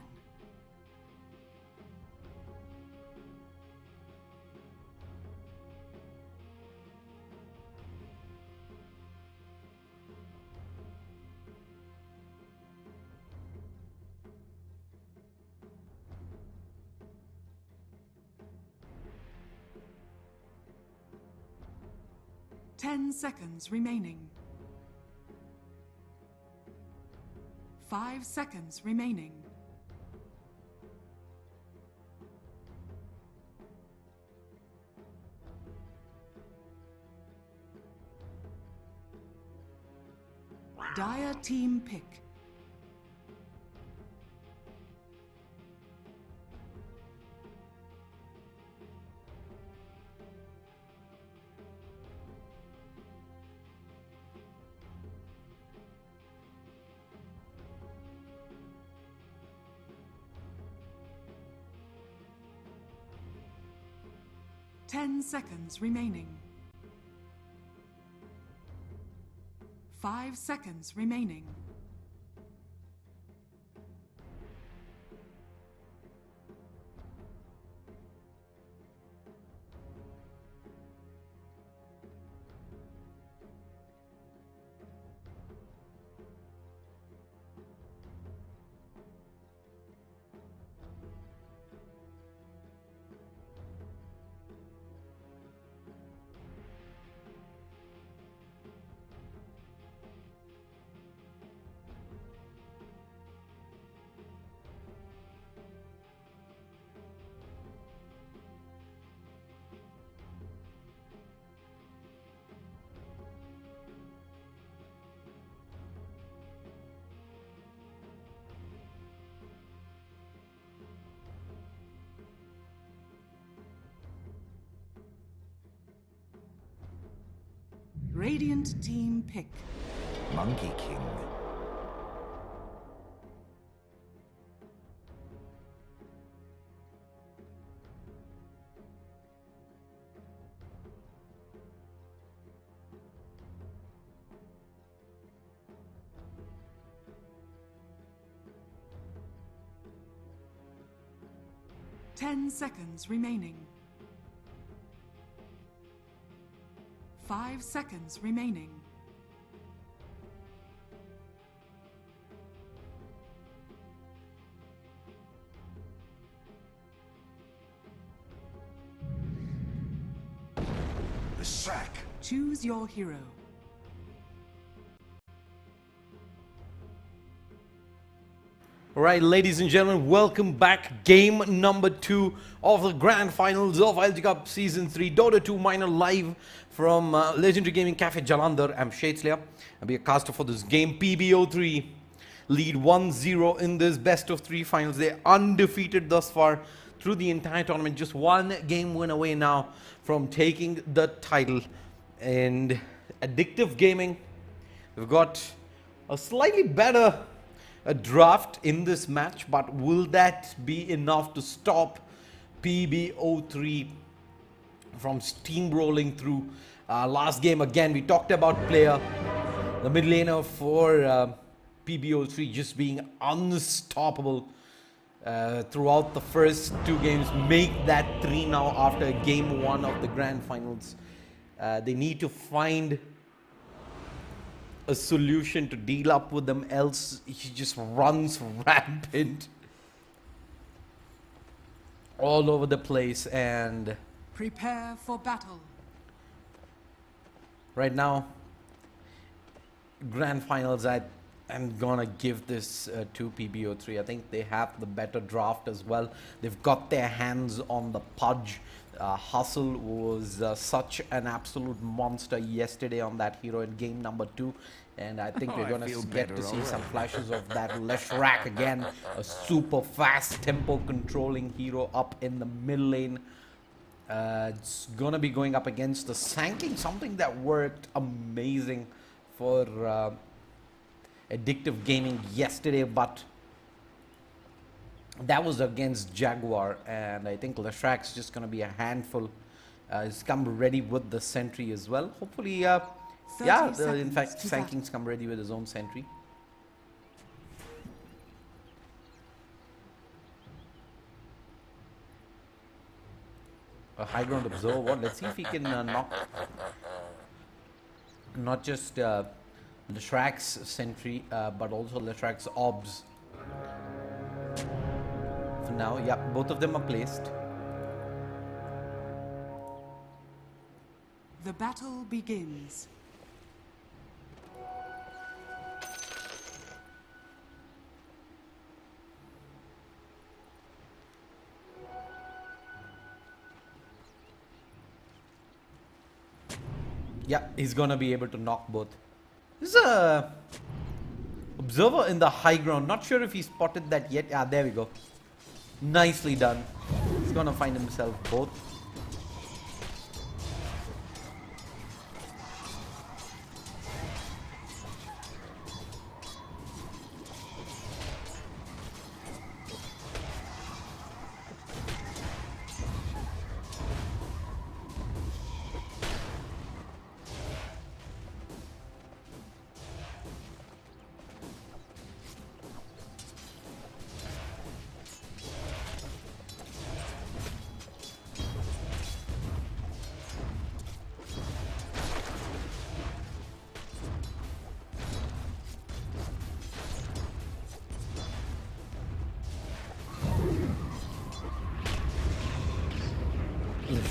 Ten seconds remaining. 5 seconds remaining. Dire team pick. Ten seconds remaining. 5 seconds remaining. Radiant team pick. Monkey King. 10 seconds remaining. 5 seconds remaining. The sack. Choose your hero. Alright, ladies and gentlemen, welcome back. Game number 2 of the grand finals of ILG Cup Season 3. Dota 2 Minor live from Legendary Gaming Cafe Jalandhar. I'm Shadesleya. I'll be a caster for this game. PBO3 lead 1-0 in this best of 3 finals. They're undefeated thus far through the entire tournament. Just one game win away now from taking the title. And Addictive Gaming, we've got a slightly better draft in this match, but will that be enough to stop PBO3 from steamrolling through? Last game again we talked about player, the mid laner for PBO3 just being unstoppable throughout the first 2 games. Make that 3 now after game 1 of the grand finals. They need to find a solution to deal up with them, else he just runs rampant all over the place. And Prepare for battle. right now, grand finals, I'm gonna give this to PBO3. I think they have the better draft as well. They've got their hands on the Pudge. Hustle was such an absolute monster yesterday on that hero in game number 2, and I think we're gonna get to see some flashes of that. Leshrac again, a super fast tempo controlling hero up in the mid lane. It's gonna be going up against the Sanking, something that worked amazing for Addictive Gaming yesterday, but that was against Jaguar, and I think Leshrac's just going to be a handful. He's come ready with the sentry as well. Hopefully, in fact, Sanking's come ready with his own sentry. A high ground observer. What? Let's see if he can knock not just Leshrac's sentry, but also Leshrac's obs. For now, yeah, both of them are placed. The battle begins. Yeah, he's gonna be able to knock both. This is a observer in the high ground. Not sure if he spotted that yet. Ah, there we go. Nicely done. He's gonna find himself both.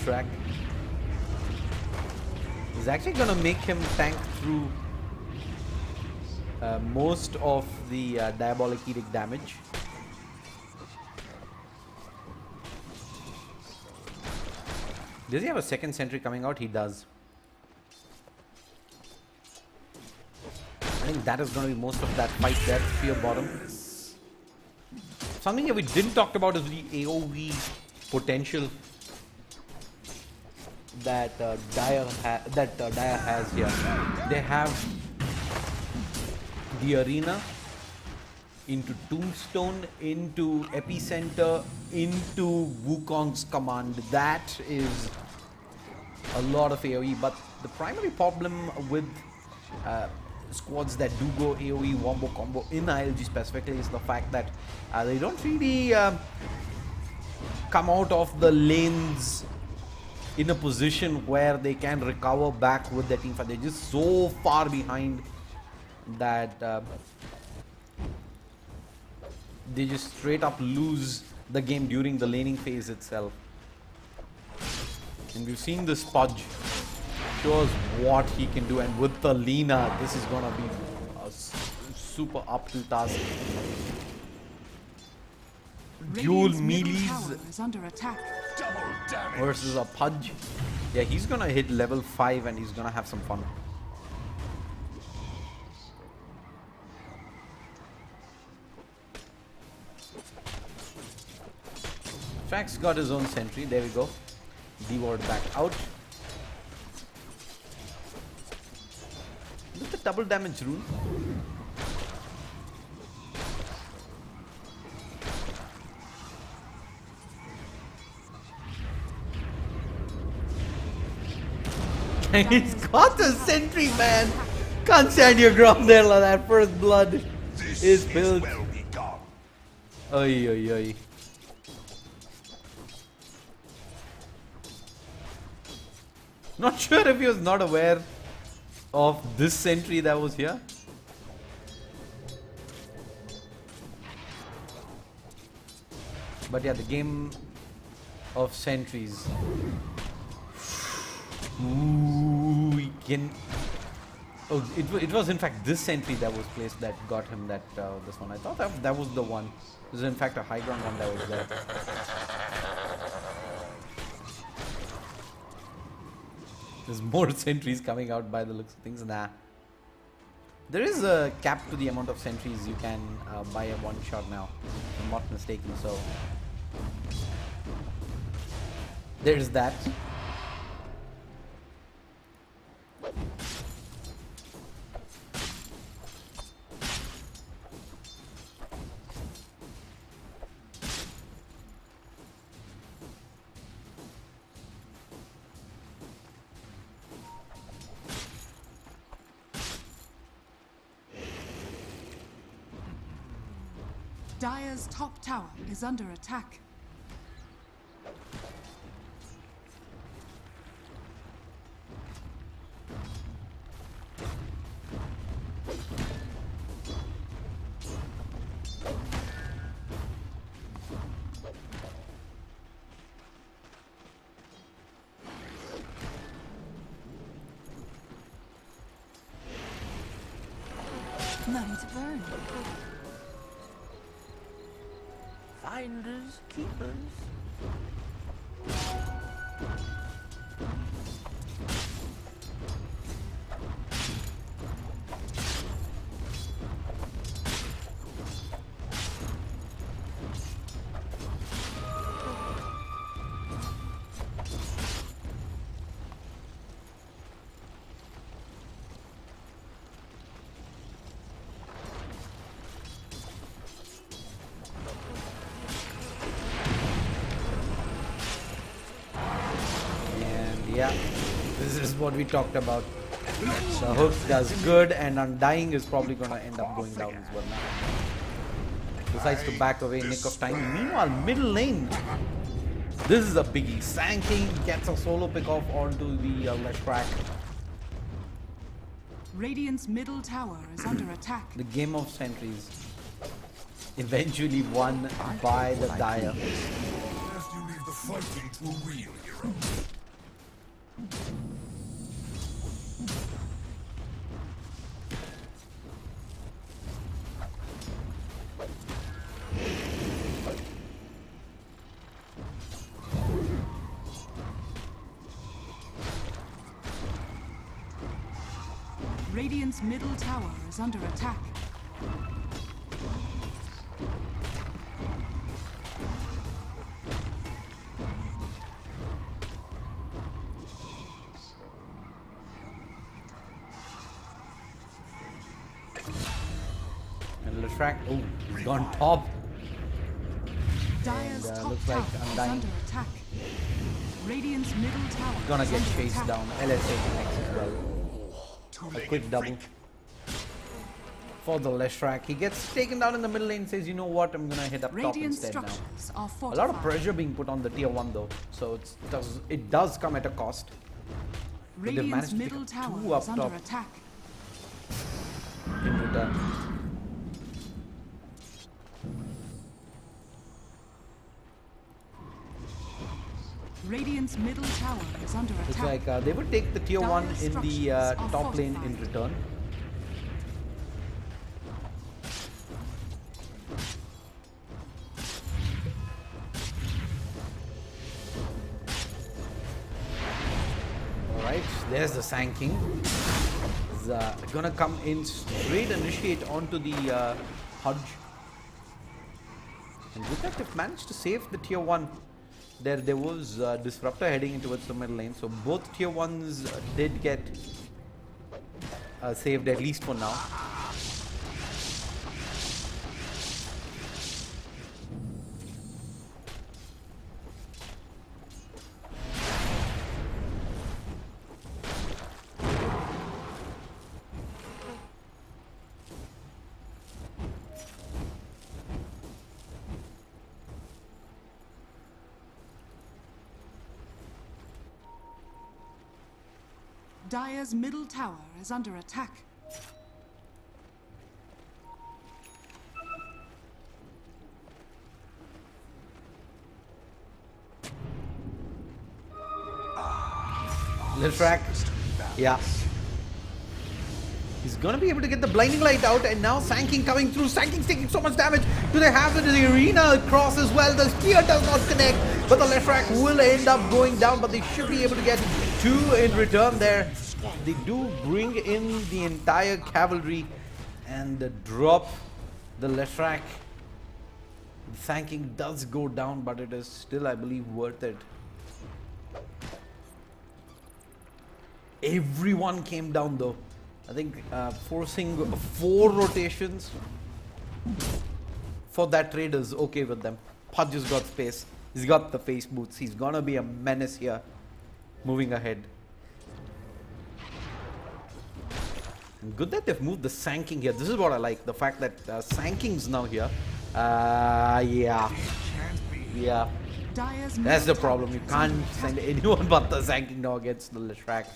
Track is actually going to make him tank through most of the diabolic edict damage. Does he have a second sentry coming out? He does. I think that is going to be most of that fight there. Fear bottom. Something that we didn't talk about is the AoE potential that Dire has here. They have the arena into Tombstone, into Epicenter, into Wukong's command. That is a lot of AoE, but the primary problem with squads that do go AoE wombo combo in ILG specifically is the fact that they don't really come out of the lanes in a position where they can recover back with their team fight. They're just so far behind that they just straight up lose the game during the laning phase itself. And we've seen this Pudge shows what he can do, and with the Lina, this is gonna be a super uphill task. Dual melees is under attack. versus a Pudge. Yeah, he's gonna hit level 5 and he's gonna have some fun. Fax got his own sentry. There we go. Devoured back out. Look at the double damage rune. He's got a sentry, man. Can't stand your ground there like that. First blood is spilled. Oi, oi, oi. Not sure if he was not aware of this sentry that was here. But yeah, the game of sentries. Ooh, we can. Oh, it was in fact this sentry that was placed that got him that this one. I thought that was the one. It was in fact a high ground one that was there. There's more sentries coming out by the looks of things. Nah. There is a cap to the amount of sentries you can buy a one shot now, if I'm not mistaken. So there's that. Dire's top tower is under attack. Money to burn. Finders, keepers. Yeah, this is what we talked about. The hook does good, and Undying is probably going to end up going down as well now. Decides to back away in nick of time. Meanwhile, middle lane. This is a biggie. Sanking gets a solo pick off onto the left track. Radiant's middle tower is under attack. The game of sentries eventually won by the Dire. First you leave the fighting to a real hero. Radiant's middle tower is under attack. And the track, oh, he's gone top. Dire's top looks tower like is Undying. under attack. Radiant's middle tower Gonna is get under chased attack. down. LSA connects as well. A quick double. for the Leshrac. He gets taken down in the middle lane, says, you know what, I'm gonna hit up top Radiant instead now. structures are A fortified. lot of pressure being put on the tier 1 though, so it does come at a cost. But they've Radiant's managed to middle pick up tower two up is under top attack. in return. Radiant's middle tower is under It's attack. like they would take the tier 1 Dire's in the structures are top lane in fortified. return. Alright, there's the Sand King. He's gonna come in straight, initiate onto the Hudge. And Detective managed to save the tier 1. There was Disruptor heading in towards the middle lane, so both tier 1s did get saved, at least for now. Dire's middle tower is under attack. Leshrac, yeah. He's gonna be able to get the blinding light out, and now Sand King coming through. Sand King's taking so much damage. Do they have the arena cross as well? The spear does not connect, but the Leshrac will end up going down, but they should be able to get 2 in return there. They do bring in the entire cavalry and drop the Leshrac. The Sand King does go down, but it is still, I believe, worth it. Everyone came down though. I think forcing 4 rotations for that trade is okay with them. Pudge has got space. He's got the face boots. He's gonna be a menace here moving ahead. And good that they've moved the Sand King here. This is what I like. The fact that Sand King's now here. Yeah. Dire's That's the middle problem. tower You is can't under attack. send anyone but the Sand King now against the Leshrac.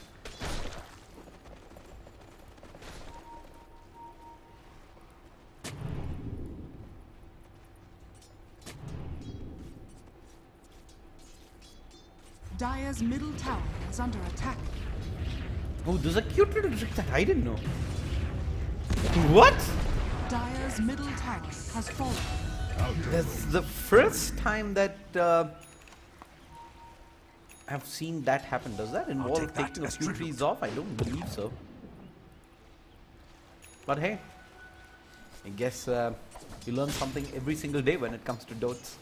Dire's middle tower is under attack. Oh, there's a cute little trick that I didn't know. What? Dire's middle tower has fallen. That's the first time that I've seen that happen. Does that involve take that taking a as few tribute. trees off? I don't believe so. But hey, I guess you learn something every single day when it comes to DOTS.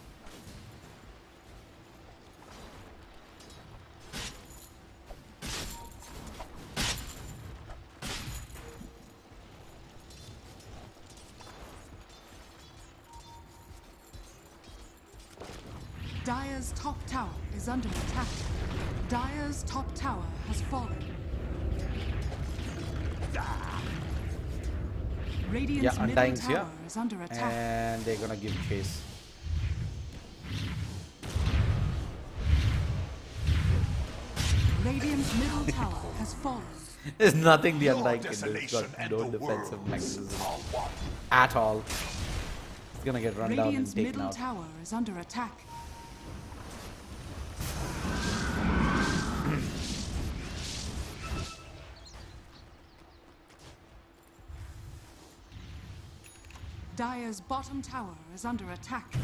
Dire's top tower is under attack. Dire's top tower has fallen. Radiant's Yeah, middle Undying's tower here. is under attack. And they're gonna give chase. Radiant's middle tower has fallen. There's nothing the Your Undying can do. It's desolation got and no the defensive world's mechanism are one. at all. It's gonna get run down and Radiant's taken middle out. tower is under attack. Dire's bottom tower is under attack.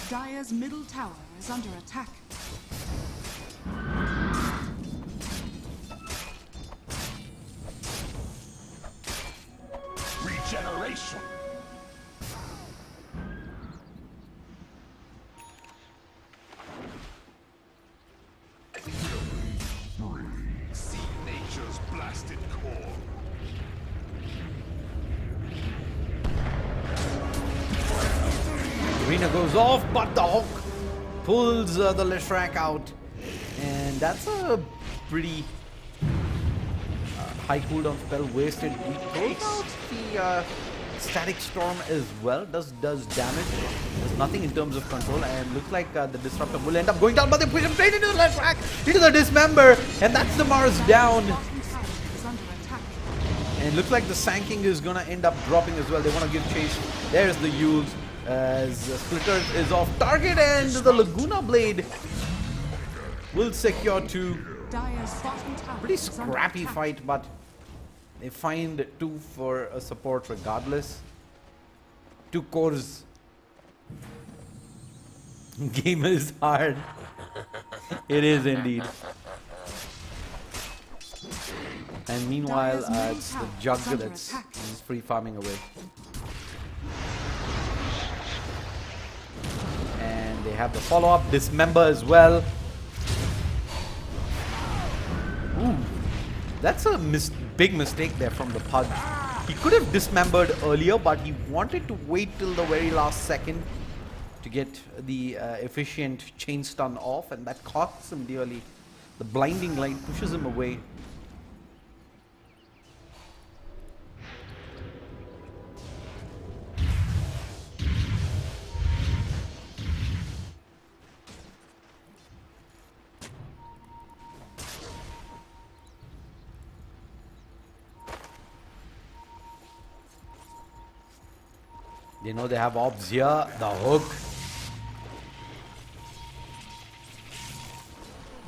Dire's middle tower is under attack. Regeneration. See nature's blasted core. Meter goes off, but the Hawk pulls the Leshrac out. And that's a pretty high cooldown spell wasted. He throws out the Static Storm as well. Does damage. There's nothing in terms of control. And looks like the Disruptor will end up going down. But they push him straight into the Leshrac, into the Dismember. And that's the Mars down. Bottom tower is under attack. And looks like the Sanking is going to end up dropping as well. They want to give chase. There's the Yules. As Splitter is off target. And the Laguna Blade will secure 2. Dire's bottom tower Pretty is under scrappy attack. fight, but they find 2 for a support regardless. 2 cores. Game is hard. It is indeed. And meanwhile, it's the Jug that's free farming away. And they have the follow-up, Dismember as well. Ooh, that's a big mistake there from the Pudge. He could have dismembered earlier, but he wanted to wait till the very last second to get the efficient chain stun off, and that costs him dearly. The blinding light pushes him away. They know they have orbs here, the hook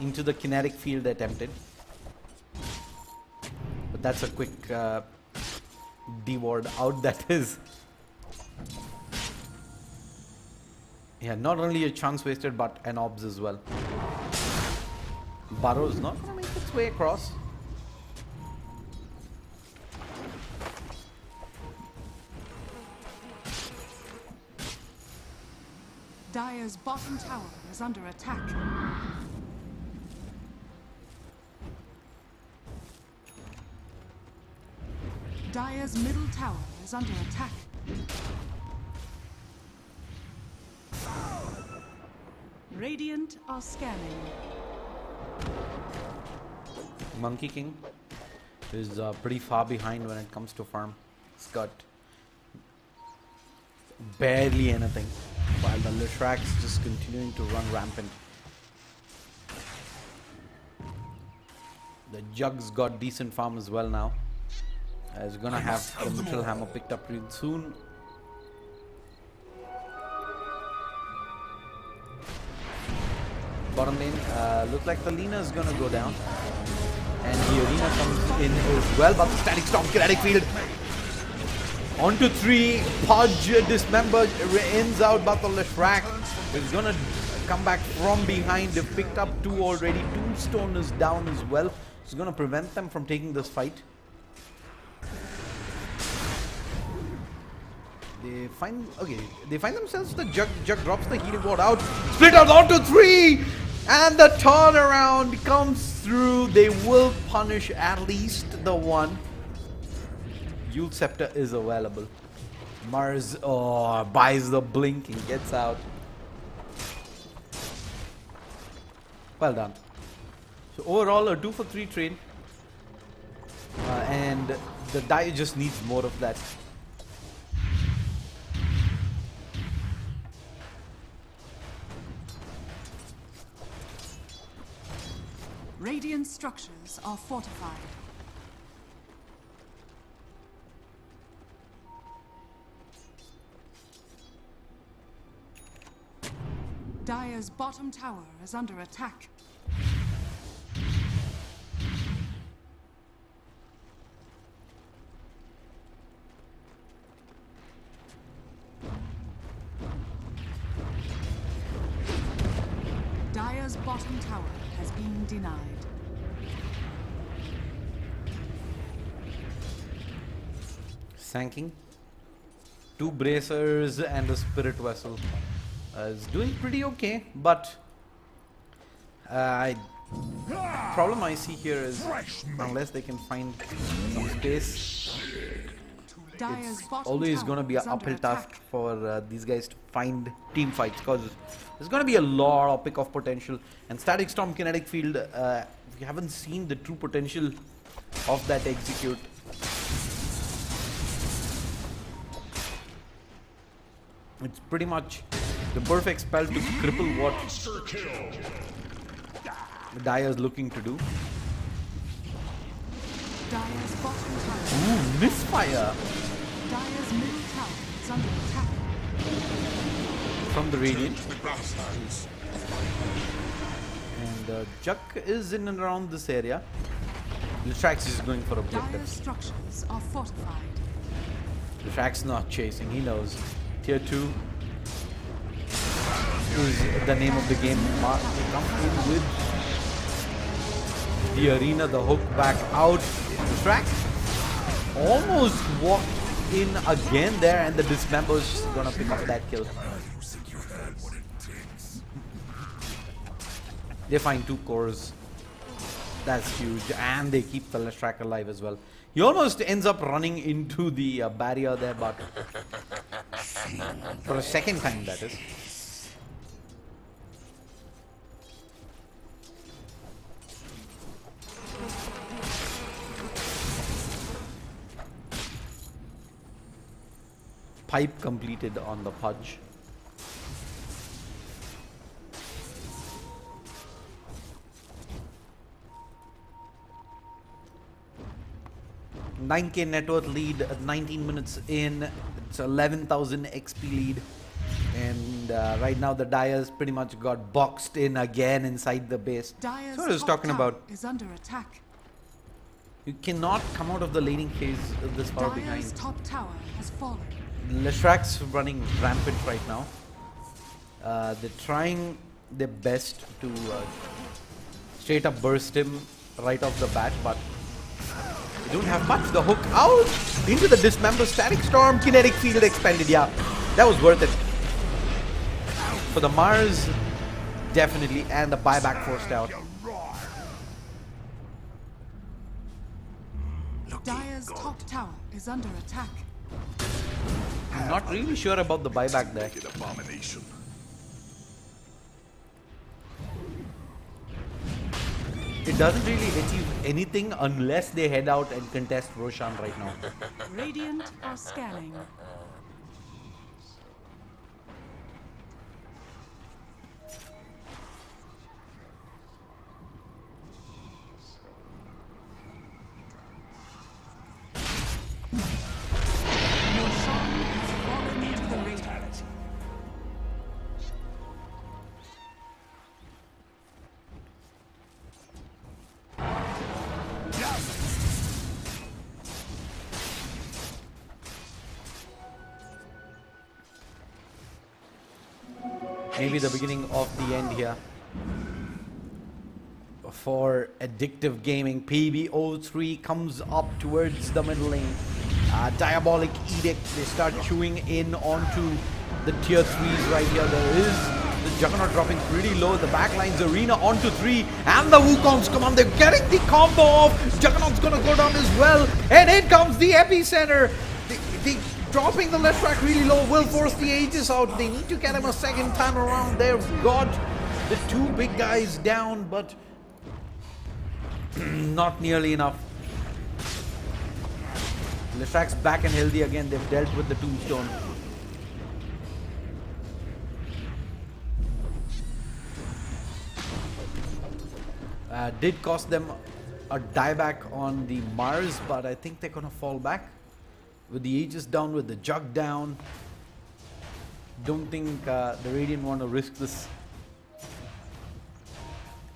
into the kinetic field attempted, but that's a quick D-ward out. That is, yeah, not only a chance wasted but an orbs as well. Burrow's not gonna make its way across. Dire's bottom tower is under attack. Dire's middle tower is under attack. Radiant are scanning. Monkey King is pretty far behind when it comes to farm. It's got barely anything, while the Leshrac's just continuing to run rampant. The Jug's got decent farm as well now. He's gonna have the Mitchell Hammer picked up real soon. Bottom lane, looks like the Lina is gonna go down. And the Arena comes in as well, but the Static Storm kinetic field. On to 3, Pudge dismembered, ends out, but the Leshrac is gonna come back from behind. They've picked up 2 already. Tombstone is down as well. It's gonna prevent them from taking this fight. They find themselves the Jug. Jug drops the healing ward out. Split out onto 3, and the turnaround comes through. They will punish at least the one. Yule Scepter is available. Mars buys the blink and gets out. Well done. So overall, a 2 for 3 trade, and the die just needs more of that. Radiant structures are fortified. Dire's bottom tower is under attack. Dire's bottom tower has been denied. Sanking. 2 bracers and a spirit vessel. Is doing pretty okay, but the problem I see here is unless they can find some space Dire's it's bottom always tower going to be an is under uphill task attack. for these guys to find team fights, because there's going to be a lot of pick-off potential. And Static Storm Kinetic Field, if you haven't seen the true potential of that execute, it's pretty much the perfect spell to cripple what Dire is looking to do. Dire's bottom tower. Ooh, misfire Dire's middle tower is under attack. from the Radiant. And Juck is in and around this area. Lithrax is going for Dire's objectives. structures are fortified. Lithrax not chasing, he knows. Tier 2 is the name of the game. Mark will come in with the arena, the hook back out. Lithrax almost walked in again there, and the Dismember's gonna pick up that kill. They find 2 cores. That's huge, and they keep the Lithrax alive as well. He almost ends up running into the barrier there, but for a second time, that is. Pipe completed on the Pudge. $9K net worth lead at 19 minutes in. It's 11,000 XP lead. And right now the Dire's pretty much got boxed in again inside the base. Dire's So I was top talking tower about, is under attack. you cannot come out of the laning phase this far Dire's behind. top tower has fallen. Lithrax running rampant right now. They're trying their best to straight up burst him right off the bat, but they don't have much. The hook out into the Dismember. Static Storm, Kinetic Field expended. Yeah, that was worth it. For the Mars, definitely, and the buyback forced out. Dire's top tower is under attack. I'm not really sure about the buyback there. Abomination. It doesn't really achieve anything unless they head out and contest Roshan right now. Radiant are scanning. Roshan has fallen into the Radiant. Maybe the beginning of the end here for Addictive Gaming. PB03 comes up towards the middle lane. Diabolic Edict, they start chewing in onto the tier 3s right here. There is the Juggernaut dropping pretty low. The backlines arena onto 3, and the Wukongs come on. They're getting the combo off. Juggernaut's gonna go down as well, and in comes the epicenter. The dropping the left track really low will force the Aegis out. They need to get him a second time around. They've got the 2 big guys down, but not nearly enough. Lithrax back and healthy again. They've dealt with the tombstone. Did cost them a dieback on the Mars, but I think they're gonna fall back. With the Aegis down, with the Jug down. Don't think the Radiant want to risk this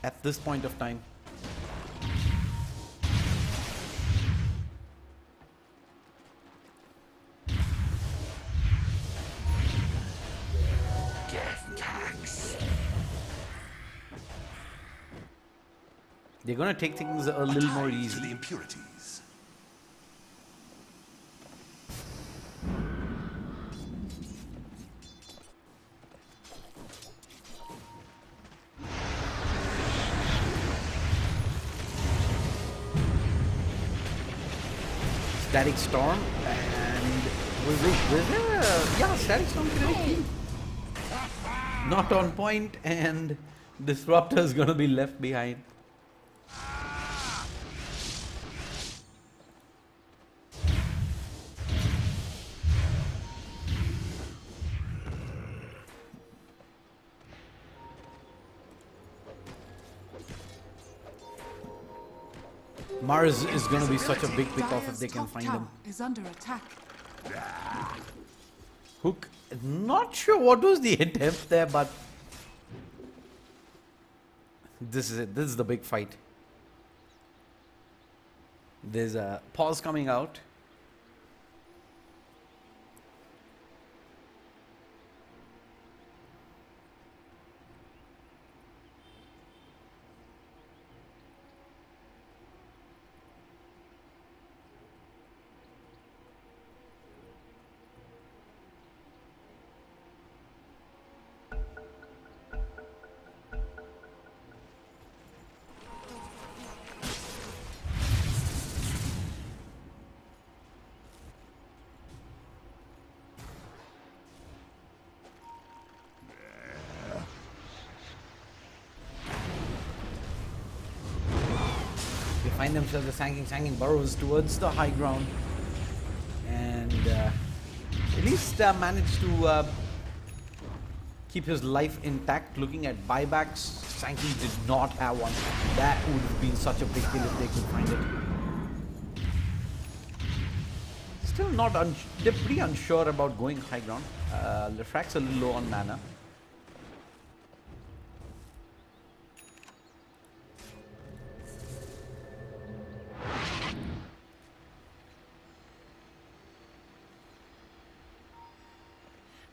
at this point of time. They're gonna take things a little more To the easily. impurities. Static Storm, and Yeah, static storm kinetic key. Not on point, and Disruptor is gonna be left behind. Mars is going to be such a big pick-off if they can find him. Is under attack. Hook, not sure what was the attempt there, but this is it. This is the big fight. There's a pause coming out. Find themselves the sanking burrows towards the high ground, and at least managed to keep his life intact. Looking at buybacks, Sanking did not have one. That would have been such a big deal if they could find it. Still not, they're pretty unsure about going high ground. Lefrak's a little low on mana.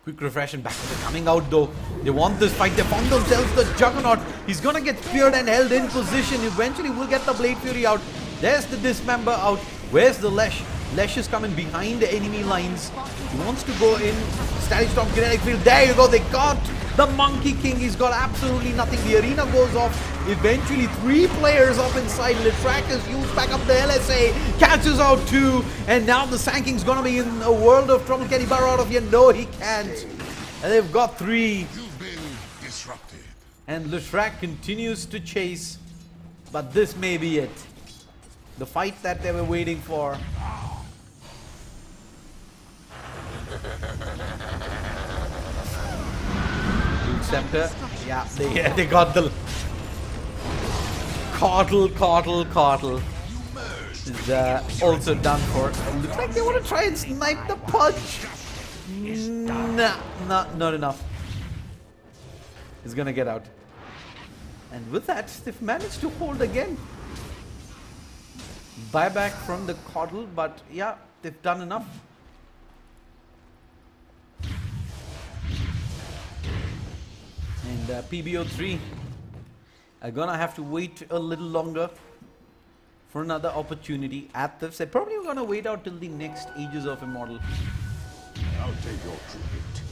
Quick refresh and back to the coming out though. They want this fight. They found themselves the Juggernaut. He's gonna get speared and held in position. Eventually we'll get the Blade Fury out. There's the Dismember out. Where's the Lesh? Lesh is coming behind the enemy lines. He wants to go in. Static Storm Kinetic Field. There you go. They got the Monkey King. He's got absolutely nothing. The arena goes off. Eventually 3 players up inside. Litrak is used back up the LSA. Catches out 2. And now the Sanking's gonna be in a world of trouble. Can he burrow out of here? No, he can't. And they've got 3. You've been disrupted. And Litrak continues to chase. But this may be it. The fight that they were waiting for. Scepter. Yeah, they got the Caudle is also done for. Looks like they want to try and snipe the punch. Nah, not enough. He's gonna get out. And with that, they've managed to hold again. Buyback from the Caudle, but yeah, they've done enough. And PBO3 are gonna have to wait a little longer for another opportunity at this. They're probably gonna wait out till the next Ages of Immortal. I'll take your tribute.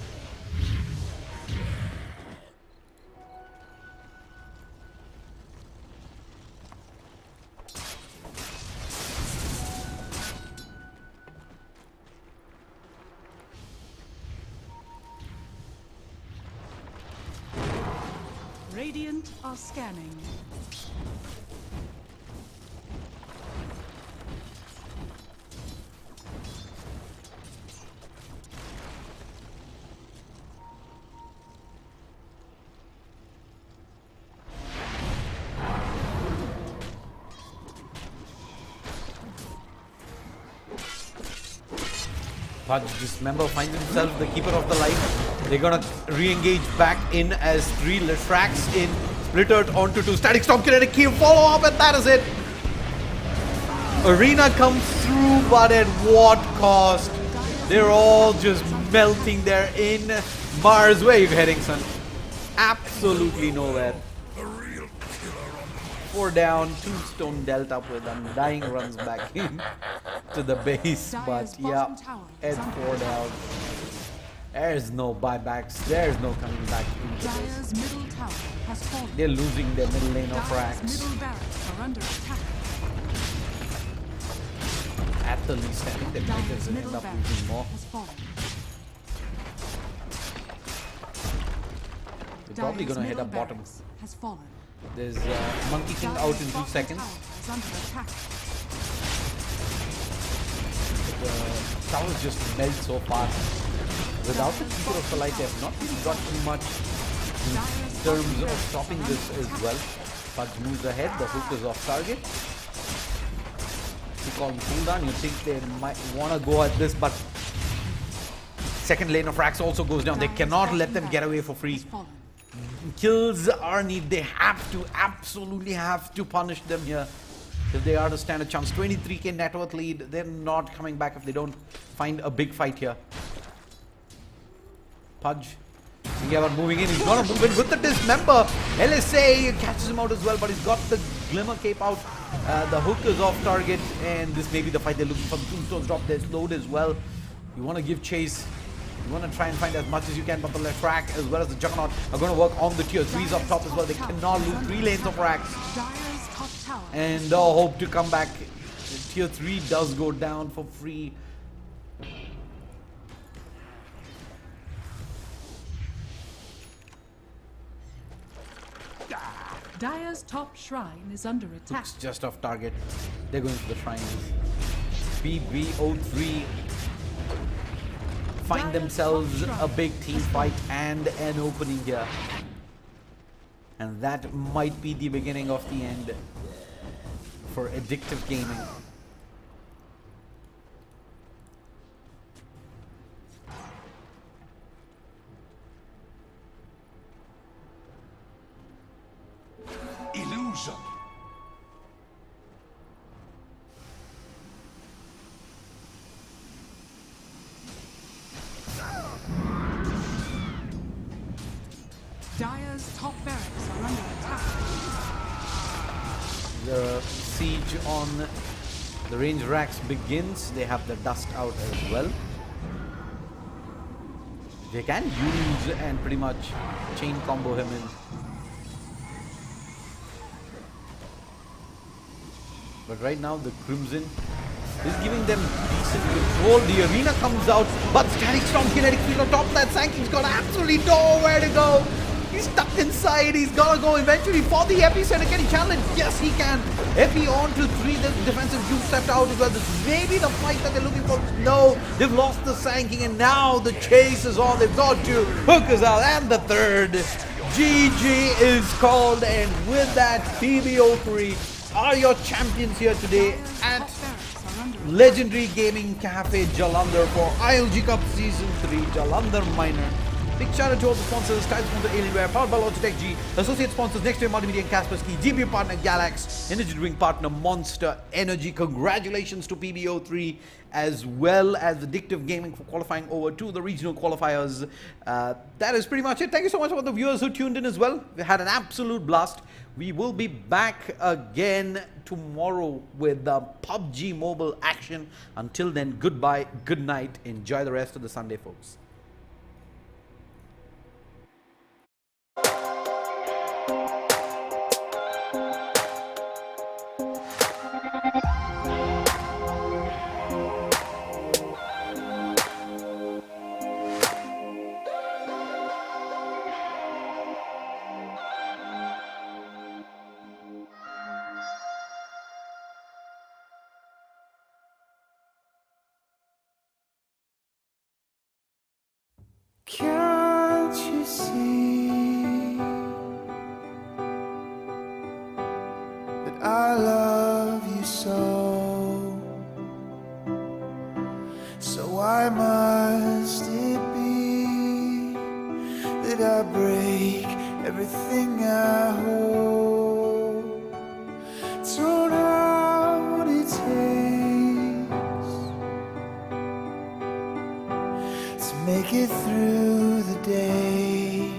Radiant are scanning. Pudge Dismember finds himself the Keeper of the Light. They're gonna re-engage back in as 3 Lefrak's in. Splittered onto 2. Static Storm Kinetic Key. Follow up, and that is it. Arena comes through, but at what cost? They're all just melting there in Mars. Where are you heading, son? Absolutely nowhere. 4 down, 2 stone dealt up with. Undying runs back in to the base, but yeah, at 4 down. There's no buybacks. There's no coming back. Dire's middle tower has fallen. They're losing their middle lane of Dire's racks. middle barracks are under attack. at the least. I think they might Dire's just end middle up barracks losing more. has fallen. They're probably Dire's going to hit middle up bottom. barracks has fallen. There's Monkey King out in 2 bottom seconds. tower is under attack. The towers just melt so fast. Without the GPro for light, they have not really got too much in terms of stopping this as well. Pudge moves ahead, the hook is off target. You call him cooldown, you think they might want to go at this, but second lane of racks also goes down. They cannot let them get away for free. Kills are needed. They have to, absolutely have to punish them here if they are to stand a chance. 23k net worth lead. They're not coming back if they don't find a big fight here. Pudge thinking about moving in. He's gonna move in with the dismember. LSA catches him out as well, but he's got the glimmer cape out. The hook is off target, and this may be the fight they're looking for. The tombstones drop their load as well. You want to give chase. You want to try and find as much as you can, but the left rack as well as the Juggernaut are going to work on the tier 3s up top as well. They cannot lose 3 lanes of racks. And hope to come back. The tier 3 does go down for free. Dire's top shrine is under attack. Hook's just off target. They're going for the shrines. PBO3 find themselves a big team fight and an opening here. And that might be the beginning of the end for Addictive Gaming. Illusion. Dire's top barracks are under attack. The siege on the range racks begins. They have the dust out as well. They can use and pretty much chain combo him in. But right now the Crimson is giving them decent control. The arena comes out, but Static Storm kinetic field on top of that. Sankey's got absolutely nowhere to go. He's stuck inside. He's gotta go eventually for the epicenter. Can he challenge? Yes, he can. Epi on to 3. The defensive juice stepped out as well. This may be the fight that they're looking for. No, they've lost the Sanking, and now the chase is on. They've got to. Hook is out, and the third. GG is called, and with that, PBO3 are your champions here today at Legendary Gaming Cafe Jalandhar for ILG Cup Season 3 Jalandhar Minor. Big shout out to all the sponsors: title sponsor Alienware, powered by Logitech G, associate sponsors Next Wave Multimedia and Kaspersky, GPro partner Galax, energy drink partner Monster Energy. Congratulations to PBO3 as well as Addictive Gaming for qualifying over to the regional qualifiers. That is pretty much it. Thank you so much for the viewers who tuned in as well. We had an absolute blast. We will be back again tomorrow with the PUBG mobile action. Until then, goodbye, good night. Enjoy the rest of the Sunday, folks. Can't you see that I love you so? So why must it be that I break everything I hold? Don't know what it takes to make it through the day.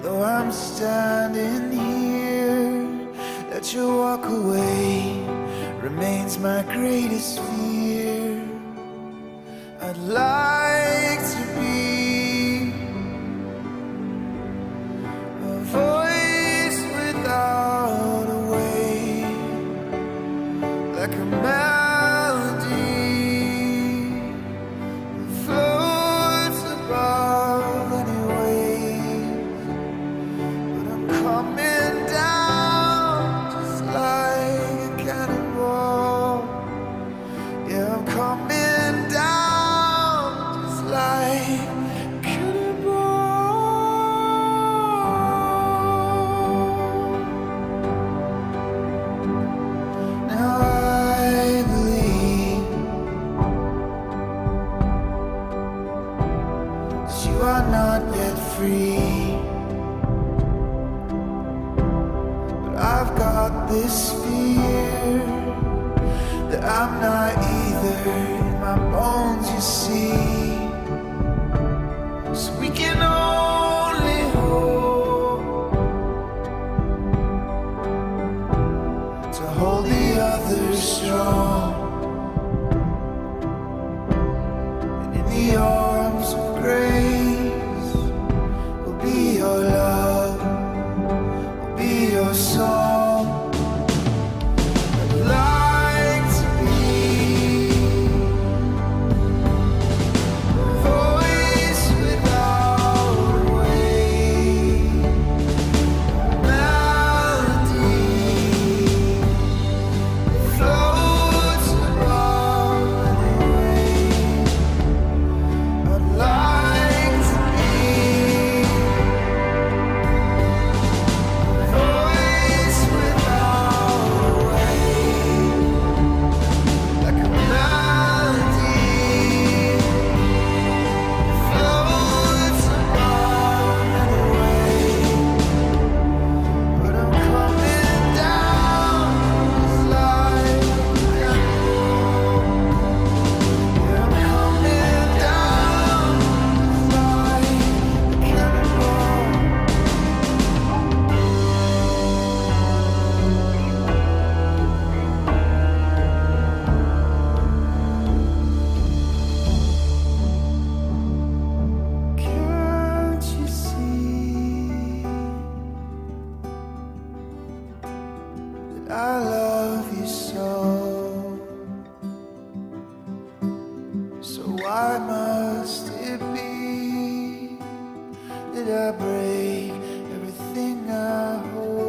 Though I'm standing here, let you walk away remains my greatest fear. I'd like to be a voice without a way, coming down just like a cannonball. Yeah, I'm coming down just like a cannonball. Now I believe that you are not yet free. I've got this fear that I'm not either. In my bones, you see. So we can only hope to hold the others strong. And in the arms of grace will be your love, be your song. I'd like to be a voice without a weight, melody that floats above the rain. I'd like to be voice without a weight, like a melody floats above the rain. But I'm coming down just like a cannonball. Yeah, I'm coming down just like a cannonball. Can't you see that I love you so? So why must it be that I break everything I hold?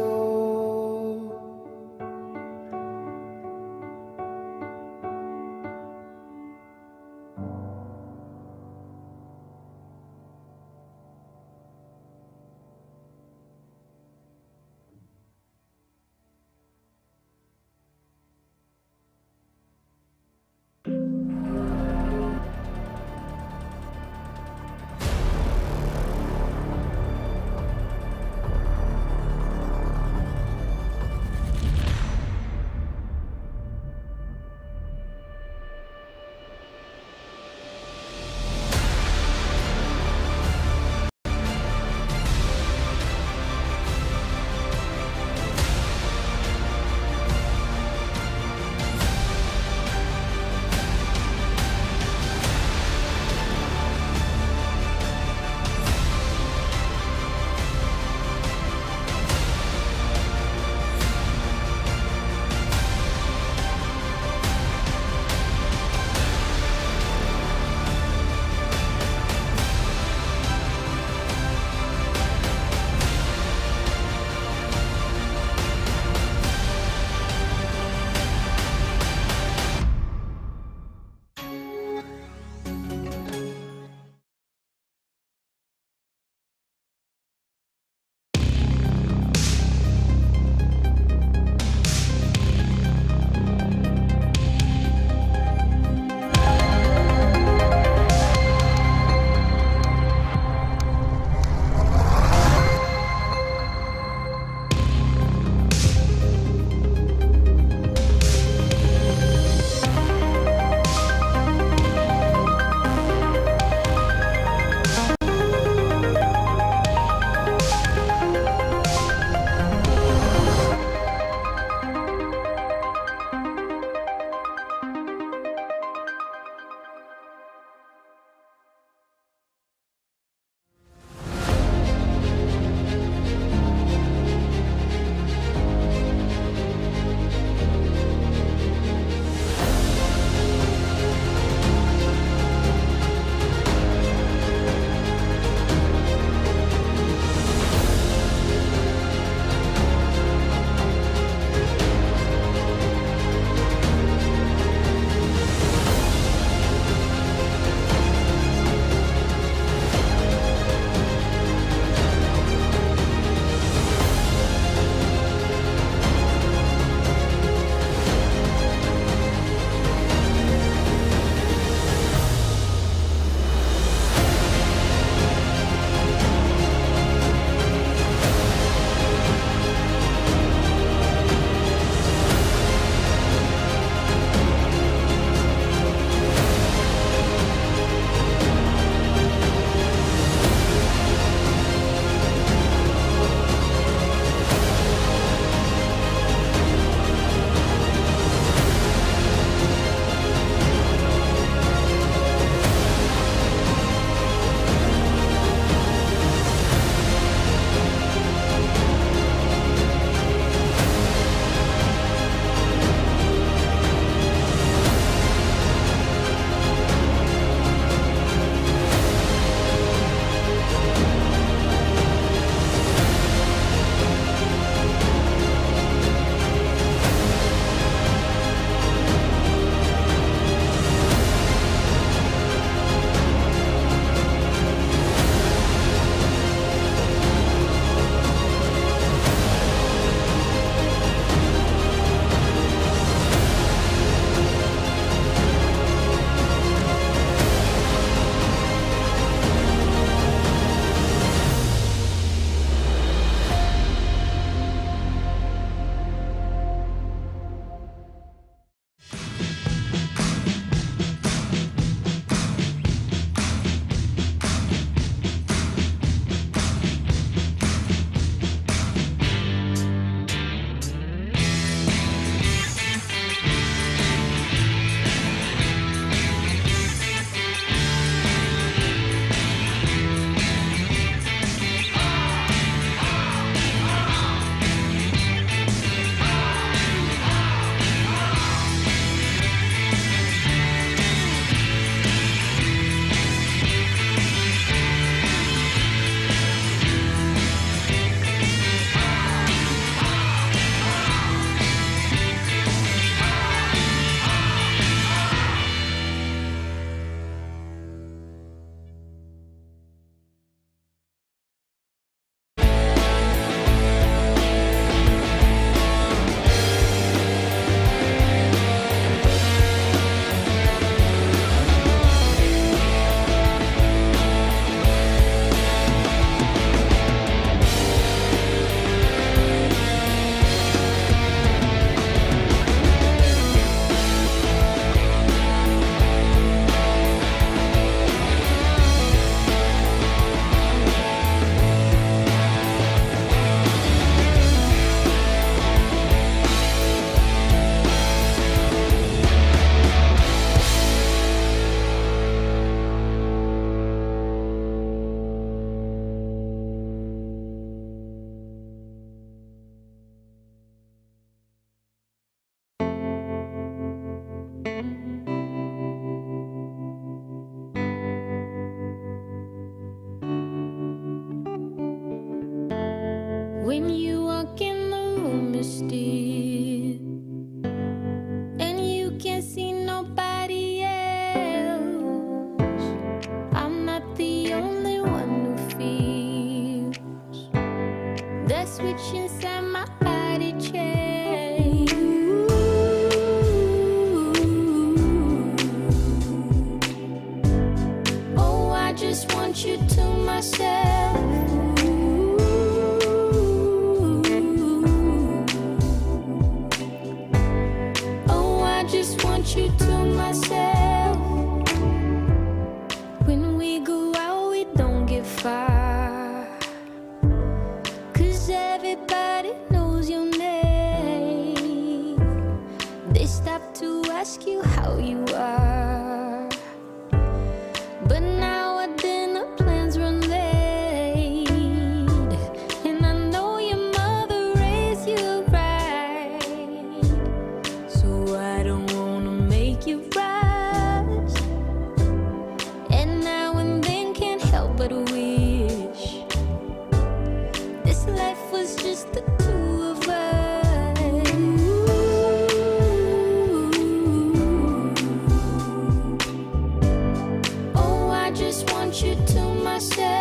When you walk in the room, you're still, and you can't see nobody else. I'm not the only one who feels that switch inside my body change. Oh, I just want you to myself. Oh, I just want you to myself. When we go out, we don't get far, 'cause everybody knows your name. They stop to ask you how you are, but now our dinner plans run late, and I know your mother raised you right, so I don't wanna make you rise. And now and then can't help but wish this life was just the two of us. Oh, I just want you to myself.